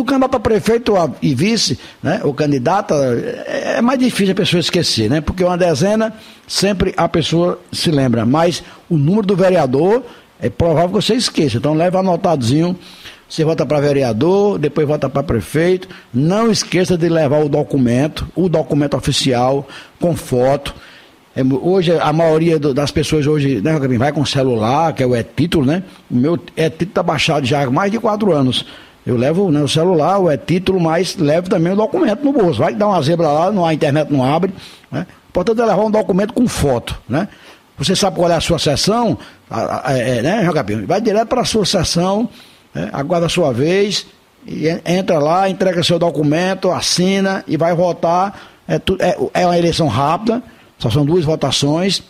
[SPEAKER 2] candidato a prefeito e vice, né, o candidato, é mais difícil a pessoa esquecer, né, porque uma dezena sempre a pessoa se lembra, mas o número do vereador é provável que você esqueça, então leva anotadinho. Você vota para vereador, depois vota para prefeito. Não esqueça de levar o documento oficial, com foto. Hoje, a maioria das pessoas hoje, né, vai com celular, que é o e-título, né? O meu e-título está baixado já há mais de 4 anos. Eu levo, né, o celular, o título, mas levo também o documento no bolso. Vai dar uma zebra lá, a internet não abre, né? O importante é levar um documento com foto, né? Você sabe qual é a sua sessão, né, João Capim? Vai direto para a sua sessão, né? Aguarda a sua vez, e entra lá, entrega seu documento, assina e vai votar. É uma eleição rápida, só são 2 votações,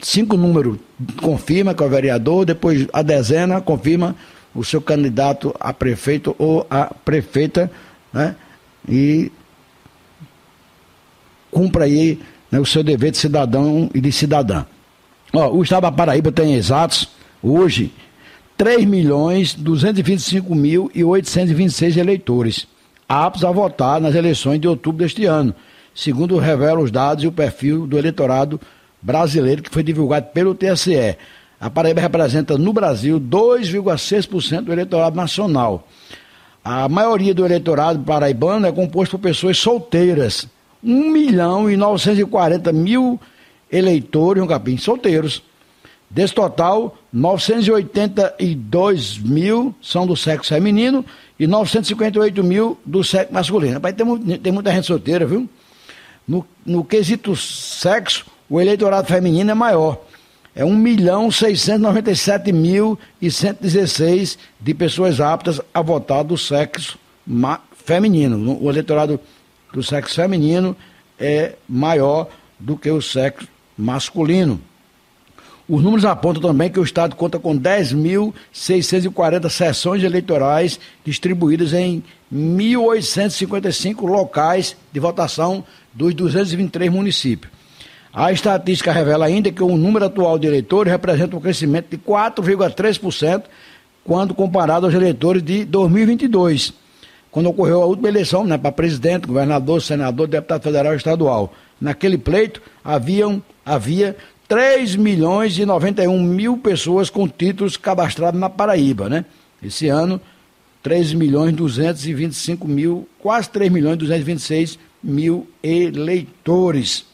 [SPEAKER 2] 5 números confirma que é o vereador, depois a dezena confirma o seu candidato a prefeito ou a prefeita, né? E cumpra aí, né, o seu dever de cidadão e de cidadã. O estado da Paraíba tem exatos, hoje, 3.225.826 eleitores aptos a votar nas eleições de outubro deste ano, segundo revelam os dados e o perfil do eleitorado brasileiro que foi divulgado pelo TSE. A Paraíba representa no Brasil 2,6% do eleitorado nacional. A maioria do eleitorado paraibano é composto por pessoas solteiras. 1.940.000 eleitores, solteiros. Desse total, 982.000 são do sexo feminino e 958.000 do sexo masculino. Rapaz, tem muita gente solteira, viu? No quesito sexo, o eleitorado feminino é maior. É 1.697.116 de pessoas aptas a votar do sexo feminino. O eleitorado do sexo feminino é maior do que o sexo masculino. Os números apontam também que o Estado conta com 10.640 sessões eleitorais distribuídas em 1.855 locais de votação dos 223 municípios. A estatística revela ainda que o número atual de eleitores representa um crescimento de 4,3% quando comparado aos eleitores de 2022, quando ocorreu a última eleição, né, para presidente, governador, senador, deputado federal e estadual. Naquele pleito havia 3.091.000 pessoas com títulos cadastrados na Paraíba, né? Esse ano, 3.225.000, quase 3.226.000 eleitores.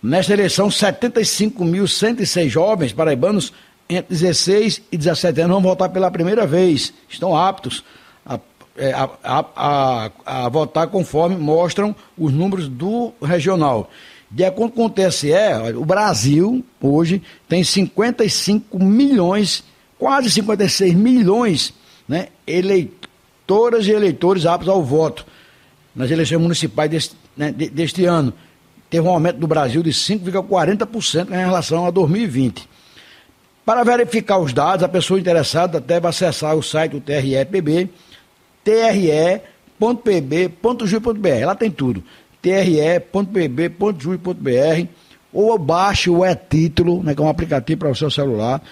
[SPEAKER 2] Nesta eleição, 75.106 jovens paraibanos entre 16 e 17 anos vão votar pela primeira vez. Estão aptos a votar conforme mostram os números do regional. De acordo com o TSE, o Brasil hoje tem 55 milhões, quase 56 milhões, né, eleitoras e eleitores aptos ao voto nas eleições municipais deste ano. Teve um aumento do Brasil de 5,40% em relação a 2020. Para verificar os dados, a pessoa interessada deve acessar o site do TRE-PB, tre.pb.ju.br. Lá tem tudo. tre.pb.ju.br, ou baixe o e-título, né, que é um aplicativo para o seu celular.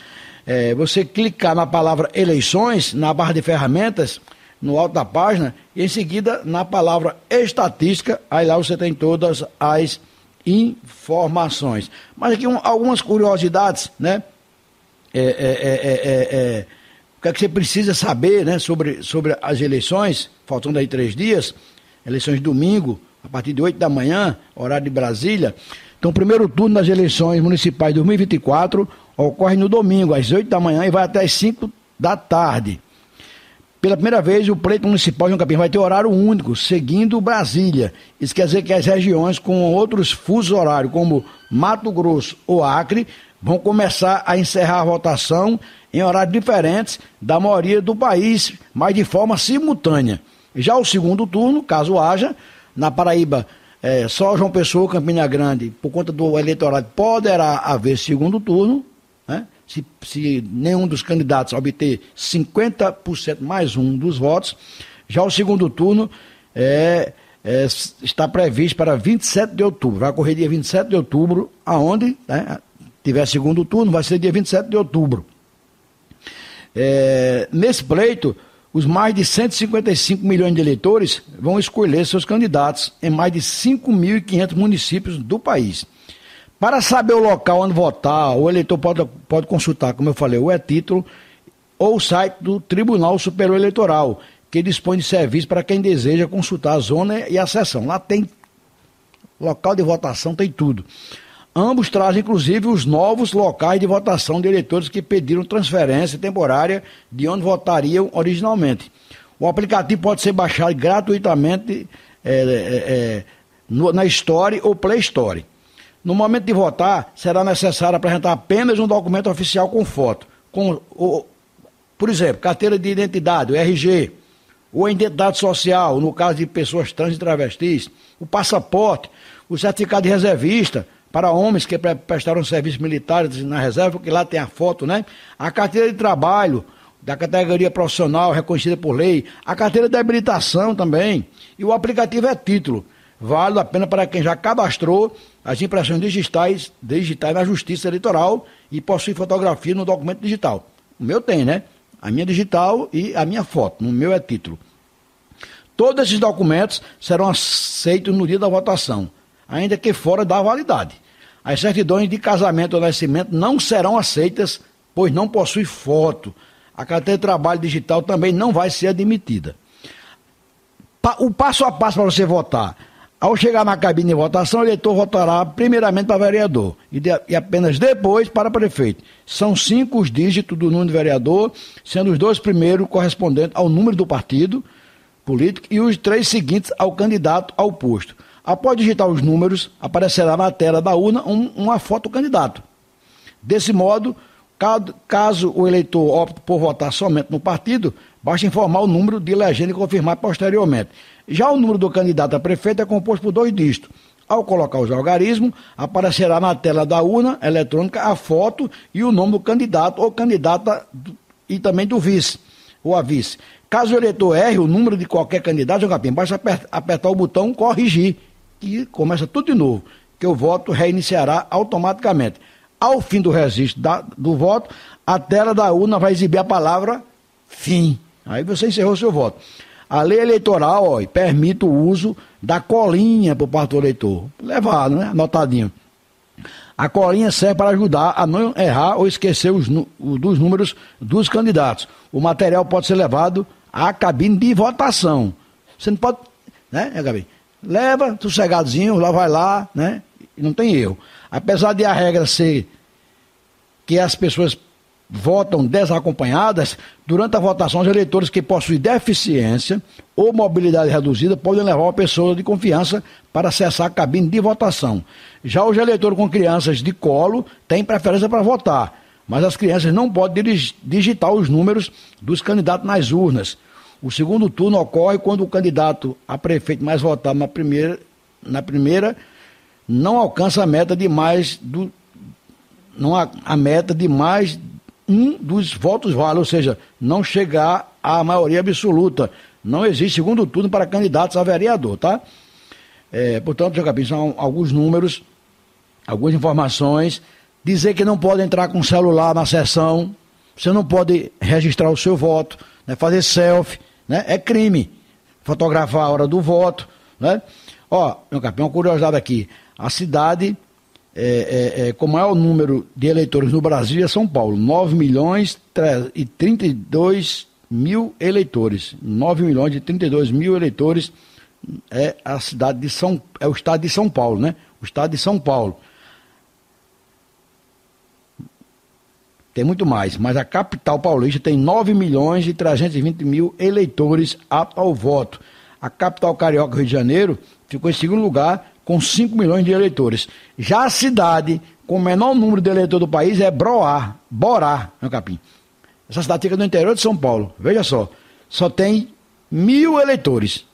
[SPEAKER 2] Você clicar na palavra eleições, na barra de ferramentas, no alto da página, e em seguida na palavra estatística, aí lá você tem todas as informações. Mas aqui algumas curiosidades, né? O que é que você precisa saber, né, sobre as eleições, faltando aí 3 dias, eleições de domingo, a partir de 8 da manhã, horário de Brasília. Então, o primeiro turno das eleições municipais de 2024 ocorre no domingo, às 8 da manhã e vai até às 5 da tarde. Pela primeira vez, o pleito municipal de João Capim vai ter horário único, seguindo Brasília. Isso quer dizer que as regiões com outros fusos horários, como Mato Grosso ou Acre, vão começar a encerrar a votação em horários diferentes da maioria do país, mas de forma simultânea. Já o segundo turno, caso haja, na Paraíba, só João Pessoa, Campina Grande, por conta do eleitorado, poderá haver segundo turno, né? Se nenhum dos candidatos obter 50% mais um dos votos. Já o segundo turno está previsto para 27 de outubro. Vai ocorrer dia 27 de outubro, aonde, né, tiver segundo turno, vai ser dia 27 de outubro. Nesse pleito, os mais de 155 milhões de eleitores vão escolher seus candidatos em mais de 5.500 municípios do país. Para saber o local onde votar, o eleitor pode consultar, como eu falei, o e-título ou o site do Tribunal Superior Eleitoral, que dispõe de serviço para quem deseja consultar a zona e a seção. Lá tem local de votação, tem tudo. Ambos trazem, inclusive, os novos locais de votação de eleitores que pediram transferência temporária de onde votariam originalmente. O aplicativo pode ser baixado gratuitamente na Store ou Play Store. No momento de votar, será necessário apresentar apenas um documento oficial com foto, por exemplo, carteira de identidade, o RG, ou a identidade social, no caso de pessoas trans e travestis, o passaporte, o certificado de reservista, para homens que prestaram serviços militares na reserva, porque lá tem a foto, né? A carteira de trabalho, da categoria profissional reconhecida por lei, a carteira de habilitação também, e o aplicativo é título, válido apenas para quem já cadastrou as impressões digitais na Justiça Eleitoral e possui fotografia no documento digital. O meu tem, né? A minha digital e a minha foto, no meu é título. Todos esses documentos serão aceitos no dia da votação, ainda que fora da validade. As certidões de casamento ou nascimento não serão aceitas, pois não possui foto. A carteira de trabalho digital também não vai ser admitida. O passo a passo para você votar. Ao chegar na cabine de votação, o eleitor votará primeiramente para vereador e apenas depois para prefeito. São 5 os dígitos do número de vereador, sendo os 2 primeiros correspondentes ao número do partido político e os 3 seguintes ao candidato ao posto. Após digitar os números, aparecerá na tela da urna uma foto do candidato. Desse modo, caso o eleitor opte por votar somente no partido, basta informar o número de legenda e confirmar posteriormente. Já o número do candidato a prefeito é composto por 2 dígitos. Ao colocar os algarismos, aparecerá na tela da urna eletrônica a foto e o nome do candidato ou candidata e também do vice ou a vice. Caso o eleitor erre o número de qualquer candidato, basta apertar o botão corrigir e começa tudo de novo, que o voto reiniciará automaticamente. Ao fim do registro do voto, a tela da urna vai exibir a palavra fim. Aí você encerrou seu voto. A lei eleitoral permite o uso da colinha por parte do eleitor. Levado, né? Anotadinho. A colinha serve para ajudar a não errar ou esquecer dos números dos candidatos. O material pode ser levado à cabine de votação. Você não pode, né, Gabi? Leva, sossegadinho, lá vai lá, né? E não tem erro. Apesar de a regra ser que as pessoas votam desacompanhadas, durante a votação, os eleitores que possuem deficiência ou mobilidade reduzida podem levar uma pessoa de confiança para acessar a cabine de votação. Já os eleitores com crianças de colo têm preferência para votar, mas as crianças não podem digitar os números dos candidatos nas urnas. O segundo turno ocorre quando o candidato a prefeito mais votado na primeira não alcança a meta de mais um dos votos válidos, ou seja, não chegar à maioria absoluta. Não existe segundo turno para candidatos a vereador, tá? Portanto, João Capim, são alguns números, algumas informações. Dizer que não pode entrar com celular na sessão, você não pode registrar o seu voto, né? Fazer selfie, né? É crime. Fotografar a hora do voto, né? Ó, João Capim, uma curiosidade aqui. A cidade com o maior número de eleitores no Brasil é São Paulo, 9.032.000 eleitores. 9.032.000 eleitores é a cidade de é o estado de São Paulo, né? O estado de São Paulo. Tem muito mais, mas a capital paulista tem 9.320.000 eleitores aptos ao voto. A capital carioca, Rio de Janeiro, ficou em segundo lugar com 5 milhões de eleitores. Já a cidade com o menor número de eleitores do país é Borá, meu Capim. Essa cidade fica no interior de São Paulo. Veja só tem 1.000 eleitores.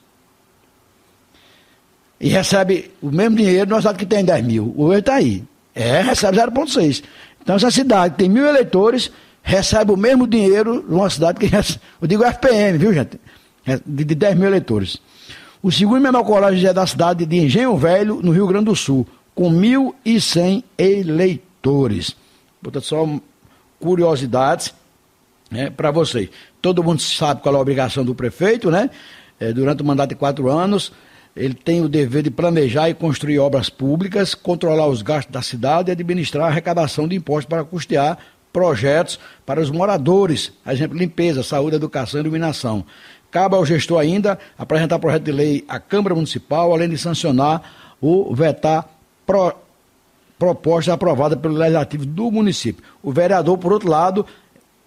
[SPEAKER 2] E recebe o mesmo dinheiro numa cidade que tem 10 mil. O erro está aí. Recebe 0,6. Então essa cidade tem 1.000 eleitores, recebe o mesmo dinheiro numa cidade que recebe, eu digo FPM, viu, gente? De 10 mil eleitores. O segundo menor colégio é da cidade de Engenho Velho, no Rio Grande do Sul, com 1.100 eleitores. Portanto, só curiosidades, né, para vocês. Todo mundo sabe qual é a obrigação do prefeito, né? Durante o mandato de 4 anos, ele tem o dever de planejar e construir obras públicas, controlar os gastos da cidade e administrar a arrecadação de impostos para custear projetos para os moradores, por exemplo, limpeza, saúde, educação e iluminação. Cabe ao gestor ainda apresentar projeto de lei à Câmara Municipal, além de sancionar ou vetar proposta aprovada pelo Legislativo do município. O vereador, por outro lado,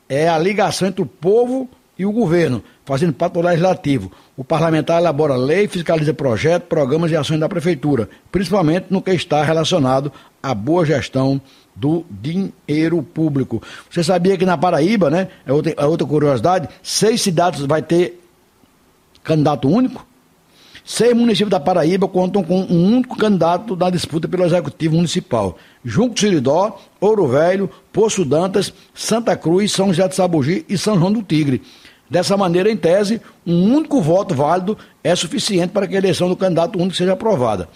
[SPEAKER 2] é a ligação entre o povo e o governo, fazendo parte do Legislativo. O parlamentar elabora lei, fiscaliza projetos, programas e ações da Prefeitura, principalmente no que está relacionado à boa gestão do dinheiro público. Você sabia que na Paraíba, né, é outra curiosidade, 6 cidades vai ter candidato único? 6 municípios da Paraíba contam com um único candidato na disputa pelo Executivo Municipal. Junco do Siridó, Ouro Velho, Poço Dantas, Santa Cruz, São José de Sabugi e São João do Tigre. Dessa maneira, em tese, um único voto válido é suficiente para que a eleição do candidato único seja aprovada.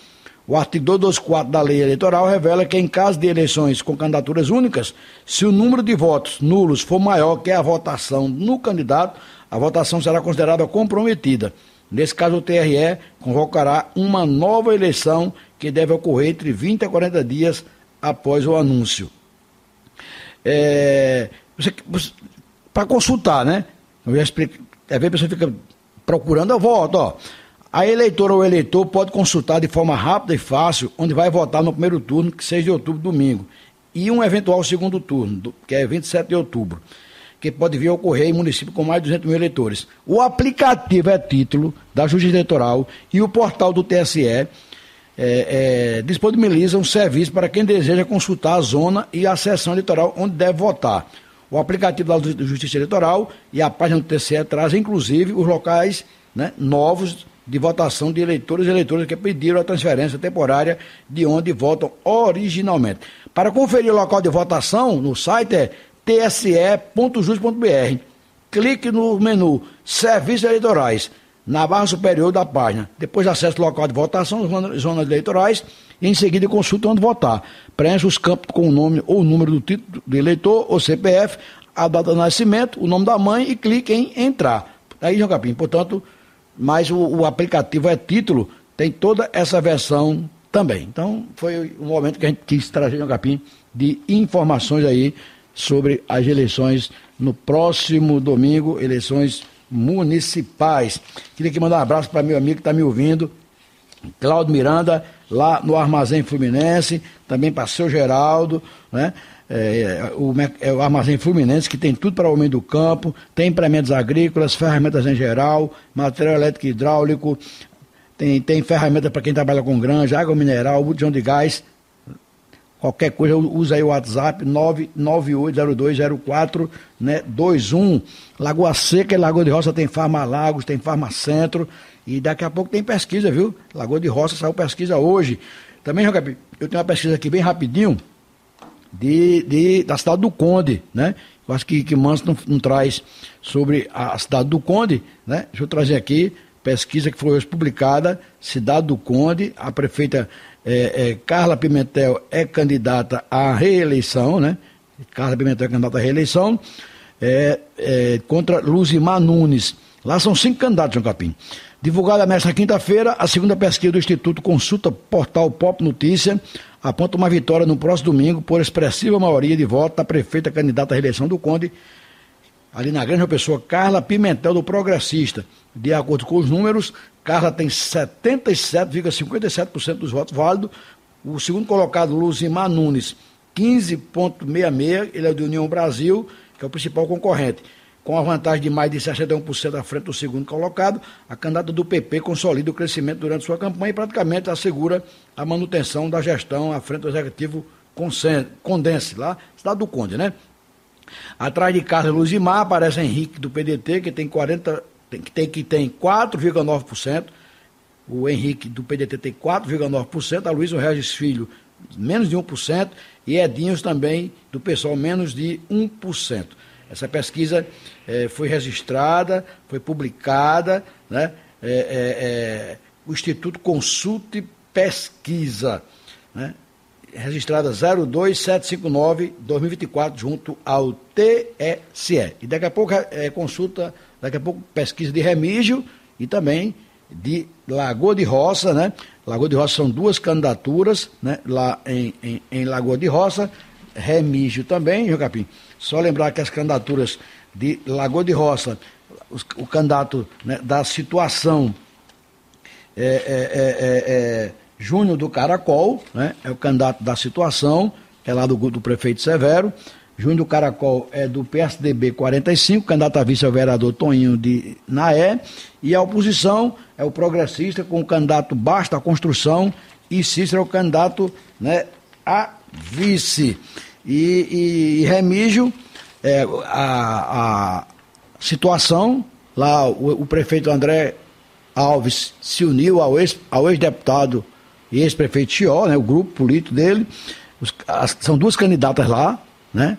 [SPEAKER 2] O artigo 224 da Lei Eleitoral revela que, em caso de eleições com candidaturas únicas, se o número de votos nulos for maior que a votação no candidato, a votação será considerada comprometida. Nesse caso, o TRE convocará uma nova eleição que deve ocorrer entre 20 a 40 dias após o anúncio. Para consultar, né? Eu já explico, às vezes a pessoa fica procurando a voto, ó. A eleitora ou eleitor pode consultar de forma rápida e fácil onde vai votar no primeiro turno, que 6 de outubro, domingo, e um eventual segundo turno, que é 27 de outubro, que pode vir a ocorrer em município com mais de 200 mil eleitores. O aplicativo é título da Justiça Eleitoral e o portal do TSE disponibilizam um serviço para quem deseja consultar a zona e a seção eleitoral onde deve votar. O aplicativo da Justiça Eleitoral e a página do TSE trazem, inclusive, os locais, né, novos de votação de eleitores e eleitoras que pediram a transferência temporária de onde votam originalmente. Para conferir o local de votação, no site é tse.jus.br. Clique no menu Serviços Eleitorais, na barra superior da página. Depois acesse o local de votação, zonas eleitorais, e em seguida consulte onde votar. Preencha os campos com o nome ou o número do título do eleitor ou CPF, a data de nascimento, o nome da mãe e clique em entrar. Aí, João Capim, portanto, mas o aplicativo é título, tem toda essa versão também. Então, foi um momento que a gente quis trazer, João Capim, de informações aí sobre as eleições no próximo domingo, eleições municipais. Queria aqui mandar um abraço para meu amigo que está me ouvindo, Cláudio Miranda, lá no Armazém Fluminense, também para seu Geraldo, né? O Armazém Fluminense, que tem tudo para o homem do campo, tem implementos agrícolas, ferramentas em geral, material elétrico e hidráulico, tem ferramenta para quem trabalha com granja, água mineral, botijão de gás. Qualquer coisa, usa aí o WhatsApp 998020421, né, 21. Lagoa Seca e Lagoa de Roça tem Farma Lagos, tem Farma Centro, e daqui a pouco tem pesquisa, viu? Lagoa de Roça saiu pesquisa hoje. Também, Jogabi, eu tenho uma pesquisa aqui bem rapidinho da cidade do Conde, né? Eu acho que Manso não traz sobre a cidade do Conde, né? Deixa eu trazer aqui, pesquisa que foi hoje publicada, cidade do Conde, a prefeita Carla Pimentel é candidata à reeleição, né? Carla Pimentel é candidata à reeleição, contra Luzimar Nunes. Lá são 5 candidatos, João Capim. Divulgada nesta quinta-feira, a segunda pesquisa do Instituto Consulta Portal Pop Notícia aponta uma vitória no próximo domingo por expressiva maioria de votos da prefeita candidata à reeleição do Conde, ali na Grande Pessoa, Carla Pimentel, do Progressista. De acordo com os números, Carla tem 77,57% dos votos válidos. O segundo colocado, Luzimar Nunes, 15,66%, ele é do União Brasil, que é o principal concorrente. Com a vantagem de mais de 61% à frente do segundo colocado, a candidata do PP consolida o crescimento durante sua campanha e praticamente assegura a manutenção da gestão à frente do Executivo Condense, lá, cidade do Conde, né? Atrás de Carla Luzimar aparece Henrique do PDT, que tem 4,9%. O Henrique do PDT tem 4,9%. A Luísa Regis Filho, menos de 1%. E Edinhos também, do PSOL, menos de 1%. Essa pesquisa foi registrada, foi publicada, né? O Instituto Consulta e Pesquisa, né? Registrada 02759-2024, junto ao TSE. E daqui a pouco pesquisa de Remígio e também de Lagoa de Roça, né? Lagoa de Roça são 2 candidaturas, né? Lá em Lagoa de Roça, Remígio também, João Capim. Só lembrar que as candidaturas de Lagoa de Roça, o candidato, né, da situação Júnior do Caracol, né, é o candidato da situação, é lá do prefeito Severo. Júnior do Caracol é do PSDB 45, candidato a vice ao vereador Toninho de Naé. E a oposição é o progressista com o candidato Basta Construção e Cícero é o candidato, né, a vice. E Remígio, a situação, lá o prefeito André Alves se uniu ao ex-deputado e ex-prefeito Chió, né, o grupo político dele. São duas candidatas lá, né,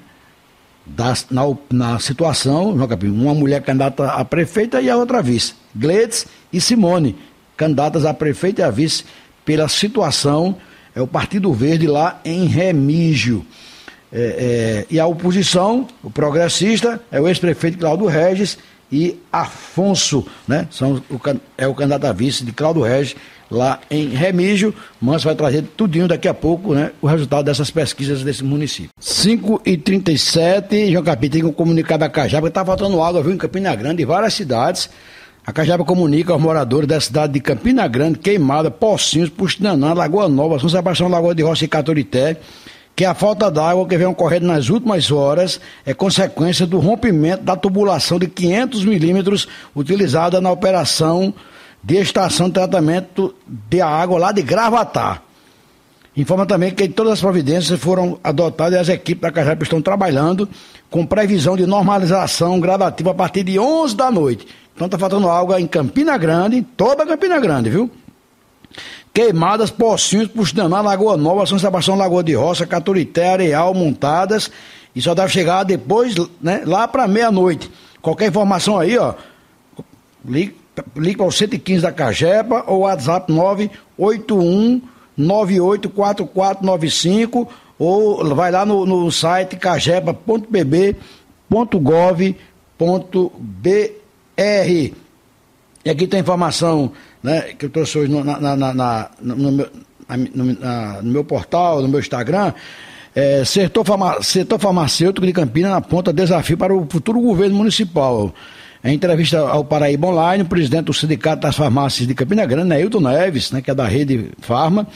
[SPEAKER 2] na situação, uma mulher candidata a prefeita e a outra a vice. Gledes e Simone, candidatas a prefeita e a vice pela situação, é o Partido Verde lá em Remígio. E a oposição, o progressista, é o ex-prefeito Cláudio Regis e Afonso, né? É o candidato a vice de Cláudio Regis lá em Remígio. Manso vai trazer tudinho daqui a pouco, né, o resultado dessas pesquisas desse município. 5h37, João Capim tem que comunicar da Cajaba, está faltando água, viu, em Campina Grande, em várias cidades. A Cajaba comunica aos moradores da cidade de Campina Grande, Queimada, Pocinhos, Pustinanã, Lagoa Nova, São Sebastião, Lagoa de Roça e Caturité, que a falta d'água que vem ocorrendo nas últimas horas é consequência do rompimento da tubulação de 500 milímetros utilizada na operação de estação de tratamento de água lá de Gravatar. Informa também que todas as providências foram adotadas e as equipes da Cajaba estão trabalhando com previsão de normalização gradativa a partir de 11 da noite. Então está faltando água em Campina Grande, toda Campina Grande, viu? Queimadas, Pocinhos, Pustinanã, Lagoa Nova, São Sebastião, Lagoa de Roça, Caturité, Areal, Montadas, e só deve chegar depois, né, lá para meia-noite. Qualquer informação aí, ó, ligue para o 115 da Cajepa ou WhatsApp 981984495 ou vai lá no site cajepa.pb.gov.br. E aqui tem informação, né, que eu trouxe hoje no meu portal, no meu Instagram. Setor farmacêutico de Campinas aponta desafio para o futuro governo municipal. Em entrevista ao Paraíba Online, o presidente do Sindicato das Farmácias de Campina Grande, Neilton Neves, né, que é da Rede Farma,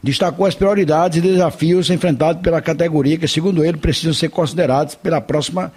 [SPEAKER 2] destacou as prioridades e desafios enfrentados pela categoria que, segundo ele, precisam ser considerados pela próxima,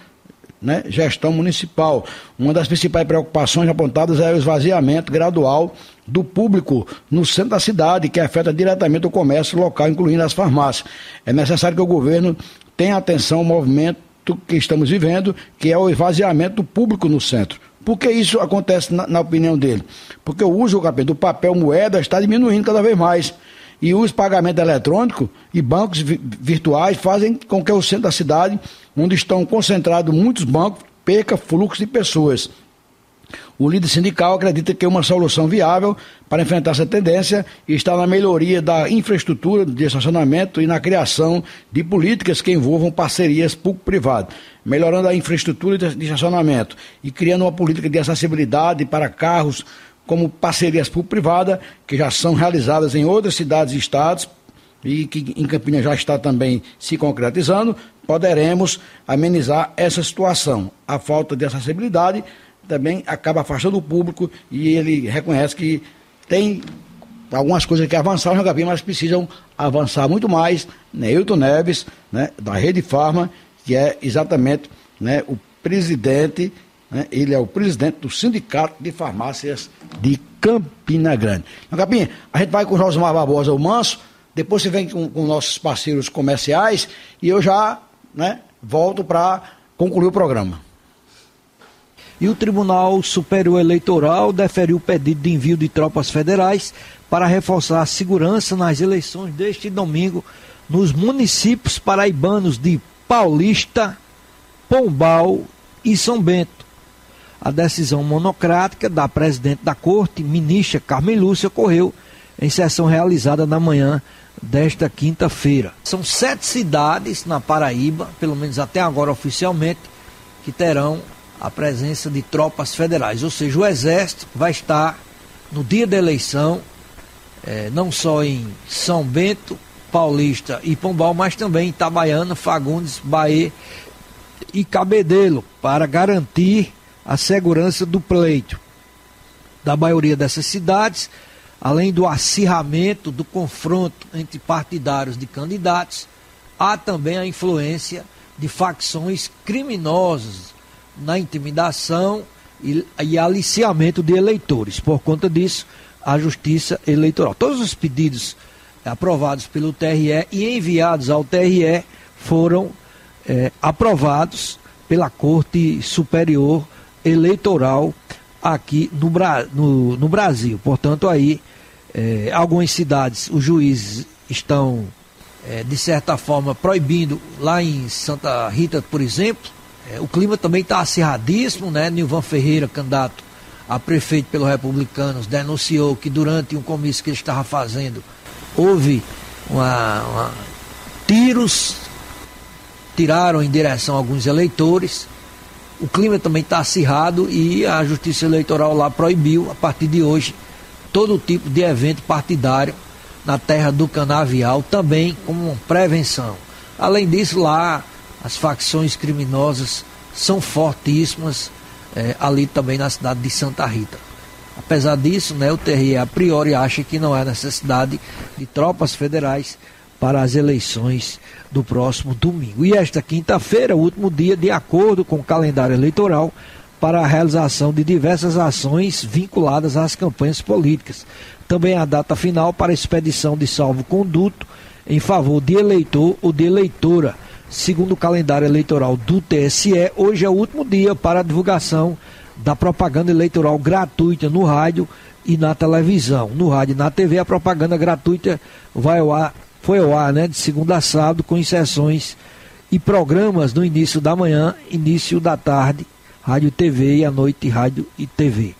[SPEAKER 2] né, gestão municipal. Uma das principais preocupações apontadas é o esvaziamento gradual do público no centro da cidade, que afeta diretamente o comércio local, incluindo as farmácias. É necessário que o governo tenha atenção ao movimento que estamos vivendo, que é o esvaziamento do público no centro. Por que isso acontece na opinião dele? Porque o uso do papel moeda está diminuindo cada vez mais. E os pagamentos eletrônicos e bancos virtuais fazem com que o centro da cidade, onde estão concentrados muitos bancos, perca fluxo de pessoas. O líder sindical acredita que uma solução viável para enfrentar essa tendência está na melhoria da infraestrutura de estacionamento e na criação de políticas que envolvam parcerias público-privadas, melhorando a infraestrutura de estacionamento e criando uma política de acessibilidade para carros, como parcerias público-privadas, que já são realizadas em outras cidades e estados, e que em Campinas já está também se concretizando. Poderemos amenizar essa situação. A falta de acessibilidade também acaba afastando o público, e ele reconhece que tem algumas coisas que avançaram no Gabi, mas precisam avançar muito mais. Neilton Neves, né, da Rede Farma, que é exatamente, né, o presidente, né, ele é o presidente do Sindicato de Farmácias de Campina Grande. Gabi, a gente vai com o Josmar Barbosa, o Manso, depois você vem com nossos parceiros comerciais e eu já, né, volto para concluir o programa.
[SPEAKER 11] E o Tribunal Superior Eleitoral deferiu o pedido de envio de tropas federais para reforçar a segurança nas eleições deste domingo nos municípios paraibanos de Paulista, Pombal e São Bento. A decisão monocrática da presidente da Corte, ministra Carmen Lúcia, ocorreu em sessão realizada na manhã desta quinta-feira. São 7 cidades na Paraíba, pelo menos até agora oficialmente, que terão a presença de tropas federais, ou seja, o Exército vai estar no dia da eleição, não só em São Bento, Paulista e Pombal, mas também em Itabaiana, Fagundes, Bahia e Cabedelo, para garantir a segurança do pleito. Da maioria dessas cidades, além do acirramento do confronto entre partidários de candidatos, há também a influência de facções criminosas na intimidação e aliciamento de eleitores. Por conta disso, a Justiça Eleitoral. Todos os pedidos aprovados pelo TRE e enviados ao TRE foram aprovados pela Corte Superior Eleitoral aqui no Brasil. Portanto, aí, algumas cidades, os juízes estão, de certa forma, proibindo, lá em Santa Rita, por exemplo, o clima também está acirradíssimo, né? Nilvan Ferreira, candidato a prefeito pelos republicanos, denunciou que durante um comício que ele estava fazendo, houve tiros, tiraram em direção a alguns eleitores. O clima também está acirrado e a Justiça Eleitoral lá proibiu, a partir de hoje, todo tipo de evento partidário na terra do Canavial, também como uma prevenção. Além disso, lá as facções criminosas são fortíssimas, ali também na cidade de Santa Rita. Apesar disso, né, o TRE a priori acha que não há necessidade de tropas federais para as eleições do próximo domingo. E esta quinta-feira, o último dia, de acordo com o calendário eleitoral, para a realização de diversas ações vinculadas às campanhas políticas. Também a data final para a expedição de salvo-conduto em favor de eleitor ou de eleitora. Segundo o calendário eleitoral do TSE, hoje é o último dia para a divulgação da propaganda eleitoral gratuita no rádio e na televisão. No rádio e na TV, a propaganda gratuita foi ao ar, né, de segunda a sábado, com inserções e programas no início da manhã, início da tarde, rádio e TV, e à noite, rádio e TV.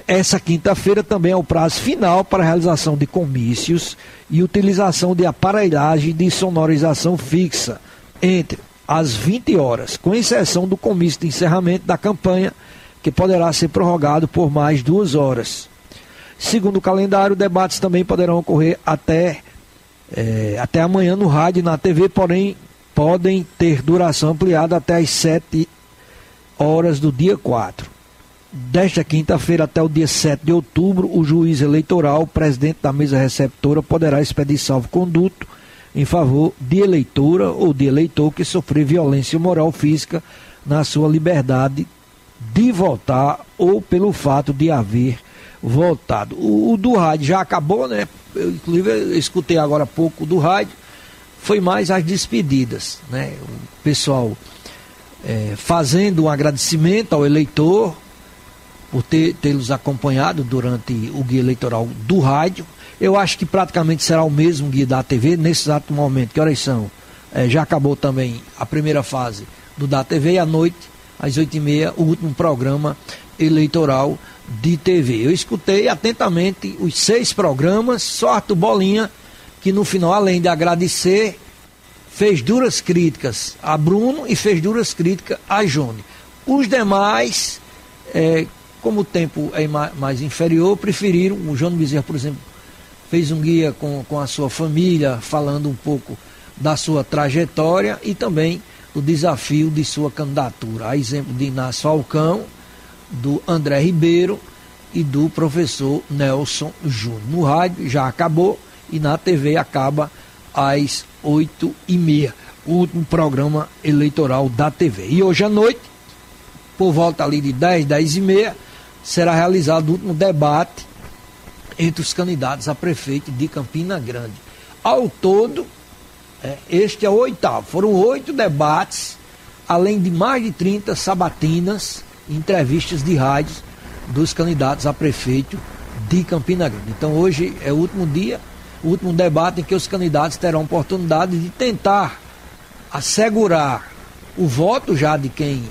[SPEAKER 11] Essa quinta-feira também é o prazo final para a realização de comícios e utilização de aparelhagem de sonorização fixa entre as 20 horas, com exceção do comício de encerramento da campanha, que poderá ser prorrogado por mais 2 horas. Segundo o calendário, debates também poderão ocorrer até amanhã no rádio e na TV, porém podem ter duração ampliada até as 7 horas do dia 4. Desta quinta-feira até o dia 7 de outubro, o juiz eleitoral, presidente da mesa receptora, poderá expedir salvo-conduto em favor de eleitora ou de eleitor que sofrer violência moral ou física na sua liberdade de votar ou pelo fato de haver votado. O do rádio já acabou, né? Eu, inclusive, eu escutei agora há pouco do rádio, foi mais as despedidas, né? O pessoal fazendo um agradecimento ao eleitor por tê-los acompanhado durante o guia eleitoral do rádio. Eu acho que praticamente será o mesmo guia da TV nesse exato momento. Que horas são? Já acabou também a primeira fase do da TV e à noite, às 8h30, o último programa eleitoral de TV. Eu escutei atentamente os 6 programas, só Arthur Bolinha, que no final, além de agradecer, fez duras críticas a Bruno e fez duras críticas a Jônio. Os demais, como o tempo é mais inferior, preferiram. O Jônio Bezerra, por exemplo, fez um guia com a sua família, falando um pouco da sua trajetória e também do desafio de sua candidatura. A exemplo de Inácio Falcão, do André Ribeiro e do professor Nelson Júnior. No rádio já acabou e na TV acaba às 8h30, o último programa eleitoral da TV. E hoje à noite, por volta ali de 10h30, será realizado o último debate entre os candidatos a prefeito de Campina Grande. Ao todo, este é o 8º. Foram 8 debates, além de mais de 30 sabatinas, entrevistas de rádios dos candidatos a prefeito de Campina Grande. Então hoje é o último dia, o último debate em que os candidatos terão a oportunidade de tentar assegurar o voto já de quem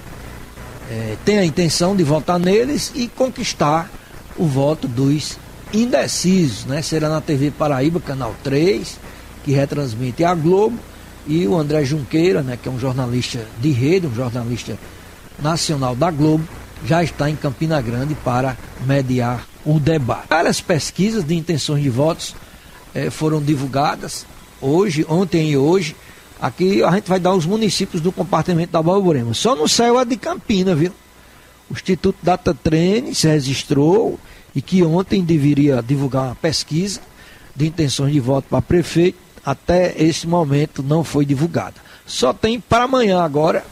[SPEAKER 11] tem a intenção de votar neles e conquistar o voto dos indecisos, né? Será na TV Paraíba, Canal 3, que retransmite a Globo, e o André Junqueira, né, que é um jornalista de rede, um jornalista nacional da Globo, já está em Campina Grande para mediar o debate. Várias pesquisas de intenções de votos foram divulgadas ontem e hoje. Aqui a gente vai dar os municípios do compartimento da Borborema. Só não saiu a de Campina, viu? O Instituto Datatrend se registrou e que ontem deveria divulgar uma pesquisa de intenções de voto para prefeito. Até esse momento não foi divulgada. Só tem para amanhã agora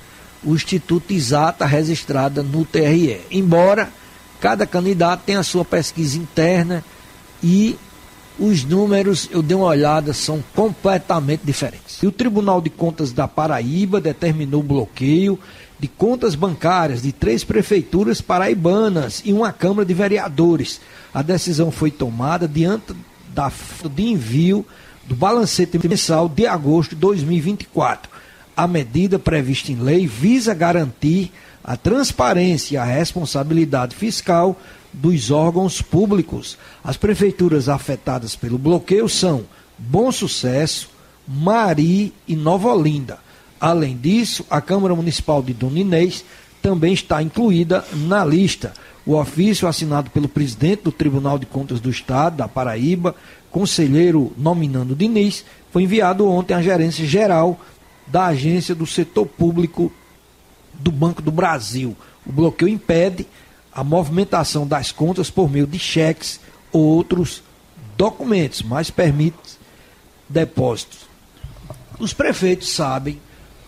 [SPEAKER 11] o Instituto Exata registrada no TRE. Embora cada candidato tenha a sua pesquisa interna e os números, eu dei uma olhada, são completamente diferentes. E o Tribunal de Contas da Paraíba determinou o bloqueio de contas bancárias de 3 prefeituras paraibanas e uma Câmara de Vereadores. A decisão foi tomada diante da falta de envio do balancete mensal de agosto de 2024. A medida prevista em lei visa garantir a transparência e a responsabilidade fiscal dos órgãos públicos. As prefeituras afetadas pelo bloqueio são Bom Sucesso, Mari e Nova Olinda. Além disso, a Câmara Municipal de Dona Inês também está incluída na lista. O ofício assinado pelo presidente do Tribunal de Contas do Estado, da Paraíba, conselheiro nominando Diniz, foi enviado ontem à gerência geral da Agência do Setor Público do Banco do Brasil. O bloqueio impede a movimentação das contas por meio de cheques ou outros documentos, mas permite depósitos. Os prefeitos sabem,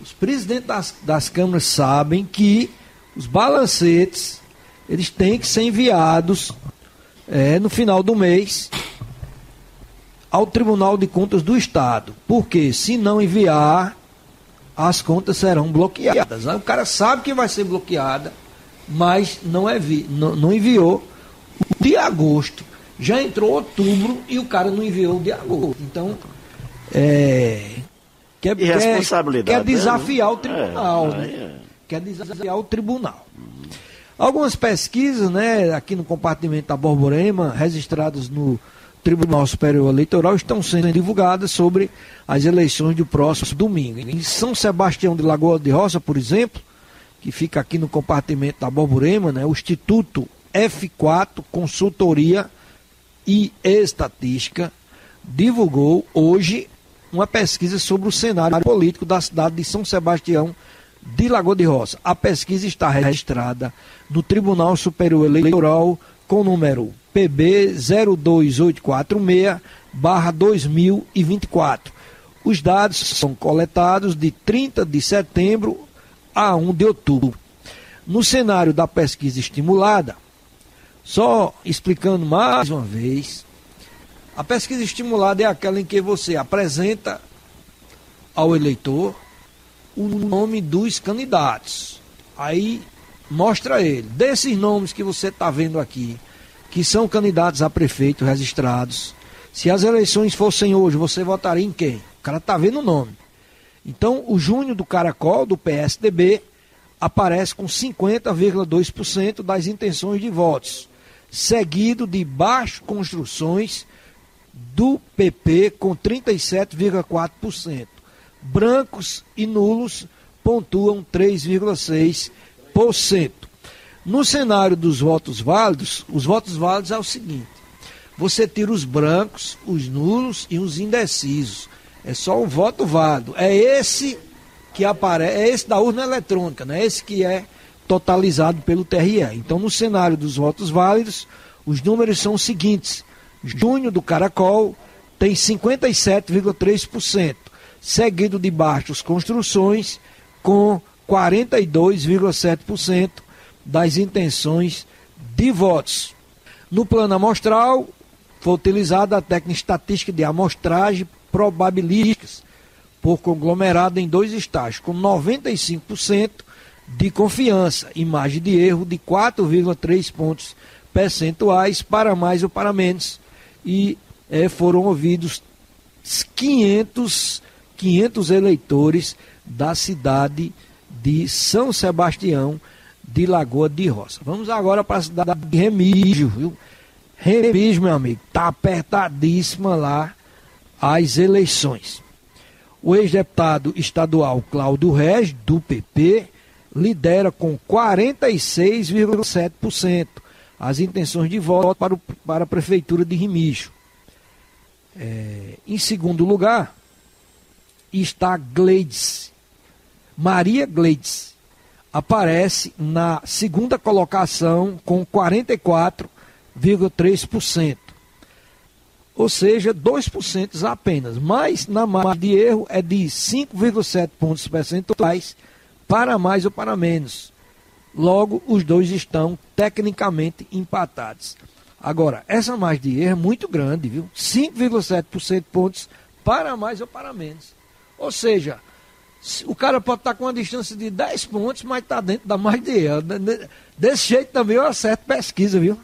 [SPEAKER 11] os presidentes das câmaras sabem que os balancetes eles têm que ser enviados no final do mês ao Tribunal de Contas do Estado, porque se não enviar, as contas serão bloqueadas. O cara sabe que vai ser bloqueada, mas não enviou o de agosto. Já entrou outubro e o cara não enviou o de agosto. Então, quer desafiar o tribunal. Quer desafiar o tribunal. Algumas pesquisas, aqui no compartimento da Borborema, registradas no Tribunal Superior Eleitoral, estão sendo divulgadas sobre as eleições do próximo domingo. Em São Sebastião de Lagoa de Roça, por exemplo, que fica aqui no compartimento da Borborema, o Instituto F4 Consultoria e Estatística divulgou hoje uma pesquisa sobre o cenário político da cidade de São Sebastião de Lagoa de Roça. A pesquisa está registrada no Tribunal Superior Eleitoral com o número PB 02846/2024. Os dados são coletados de 30 de setembro a 1 de outubro. No cenário da pesquisa estimulada, só explicando mais uma vez, a pesquisa estimulada é aquela em que você apresenta ao eleitor o nome dos candidatos. Aí mostra a ele, desses nomes que você está vendo aqui, que são candidatos a prefeito registrados, se as eleições fossem hoje, você votaria em quem? O cara está vendo o nome. Então, o Júnior do Caracol, do PSDB, aparece com 50,2% das intenções de votos, seguido de Baixo Construções do PP com 37,4%. Brancos e nulos pontuam 3,6%. No cenário dos votos válidos, os votos válidos é o seguinte: você tira os brancos, os nulos e os indecisos. É só um voto válido. É esse que aparece, é esse da urna eletrônica, né? Esse que é totalizado pelo TRE. Então, no cenário dos votos válidos, os números são os seguintes: Júnior do Caracol tem 57,3%, seguido de Baixos Construções com 42,7% das intenções de votos. No plano amostral, foi utilizada a técnica estatística de amostragem probabilísticas por conglomerado em 2 estágios, com 95% de confiança e margem de erro de 4,3 pontos percentuais para mais ou para menos, e foram ouvidos 500 eleitores da cidade de São Sebastião de Lagoa de Roça. Vamos agora para a cidade de Remígio, viu? Remígio, meu amigo, está apertadíssima lá as eleições. O ex-deputado estadual Cláudio Regis, do PP, lidera com 46,7% as intenções de voto para a prefeitura de Remígio. Em segundo lugar está Gleides. Maria Gleides aparece na segunda colocação com 44,7% 5,3%. Ou seja, 2% apenas. Mas na margem de erro é de 5,7 pontos percentuais para mais ou para menos. Logo, os dois estão tecnicamente empatados. Agora, essa margem de erro é muito grande, viu? 5,7% pontos para mais ou para menos. Ou seja, o cara pode estar com uma distância de 10 pontos, mas está dentro da margem de erro. Desse jeito também eu acerto pesquisa, viu?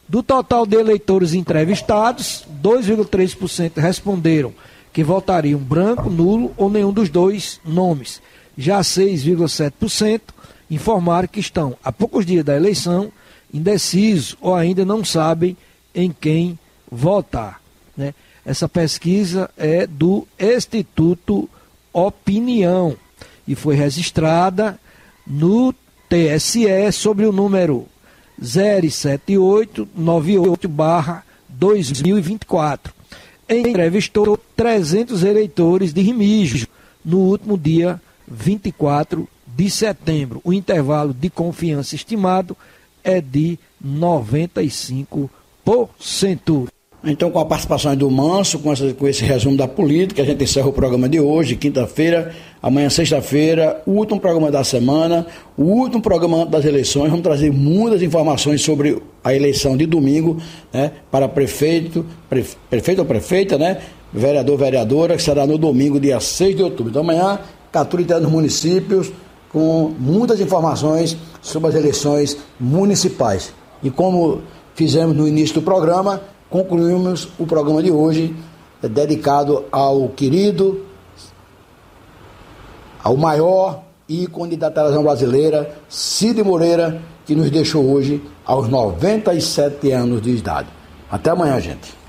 [SPEAKER 11] Do total de eleitores entrevistados, 2,3% responderam que votariam branco, nulo ou nenhum dos dois nomes. Já 6,7% informaram que estão, há poucos dias da eleição, indecisos ou ainda não sabem em quem votar, né? Essa pesquisa é do Instituto Opinião e foi registrada no TSE sobre o número 07898/2024. Entrevistou 300 eleitores de Remígio no último dia 24 de setembro. O intervalo de confiança estimado é de 95%.
[SPEAKER 2] Então, com a participação do Manso, com esse resumo da política, a gente encerra o programa de hoje, quinta-feira, amanhã, sexta-feira, o último programa da semana, o último programa das eleições. Vamos trazer muitas informações sobre a eleição de domingo, né, para prefeito ou prefeita, né, vereador, vereadora, que será no domingo, dia 6 de outubro. Então, amanhã, captura interna dos municípios, com muitas informações sobre as eleições municipais. E como fizemos no início do programa, concluímos o programa de hoje dedicado ao querido, ao maior ícone da televisão brasileira, Cid Moreira, que nos deixou hoje aos 97 anos de idade. Até amanhã, gente.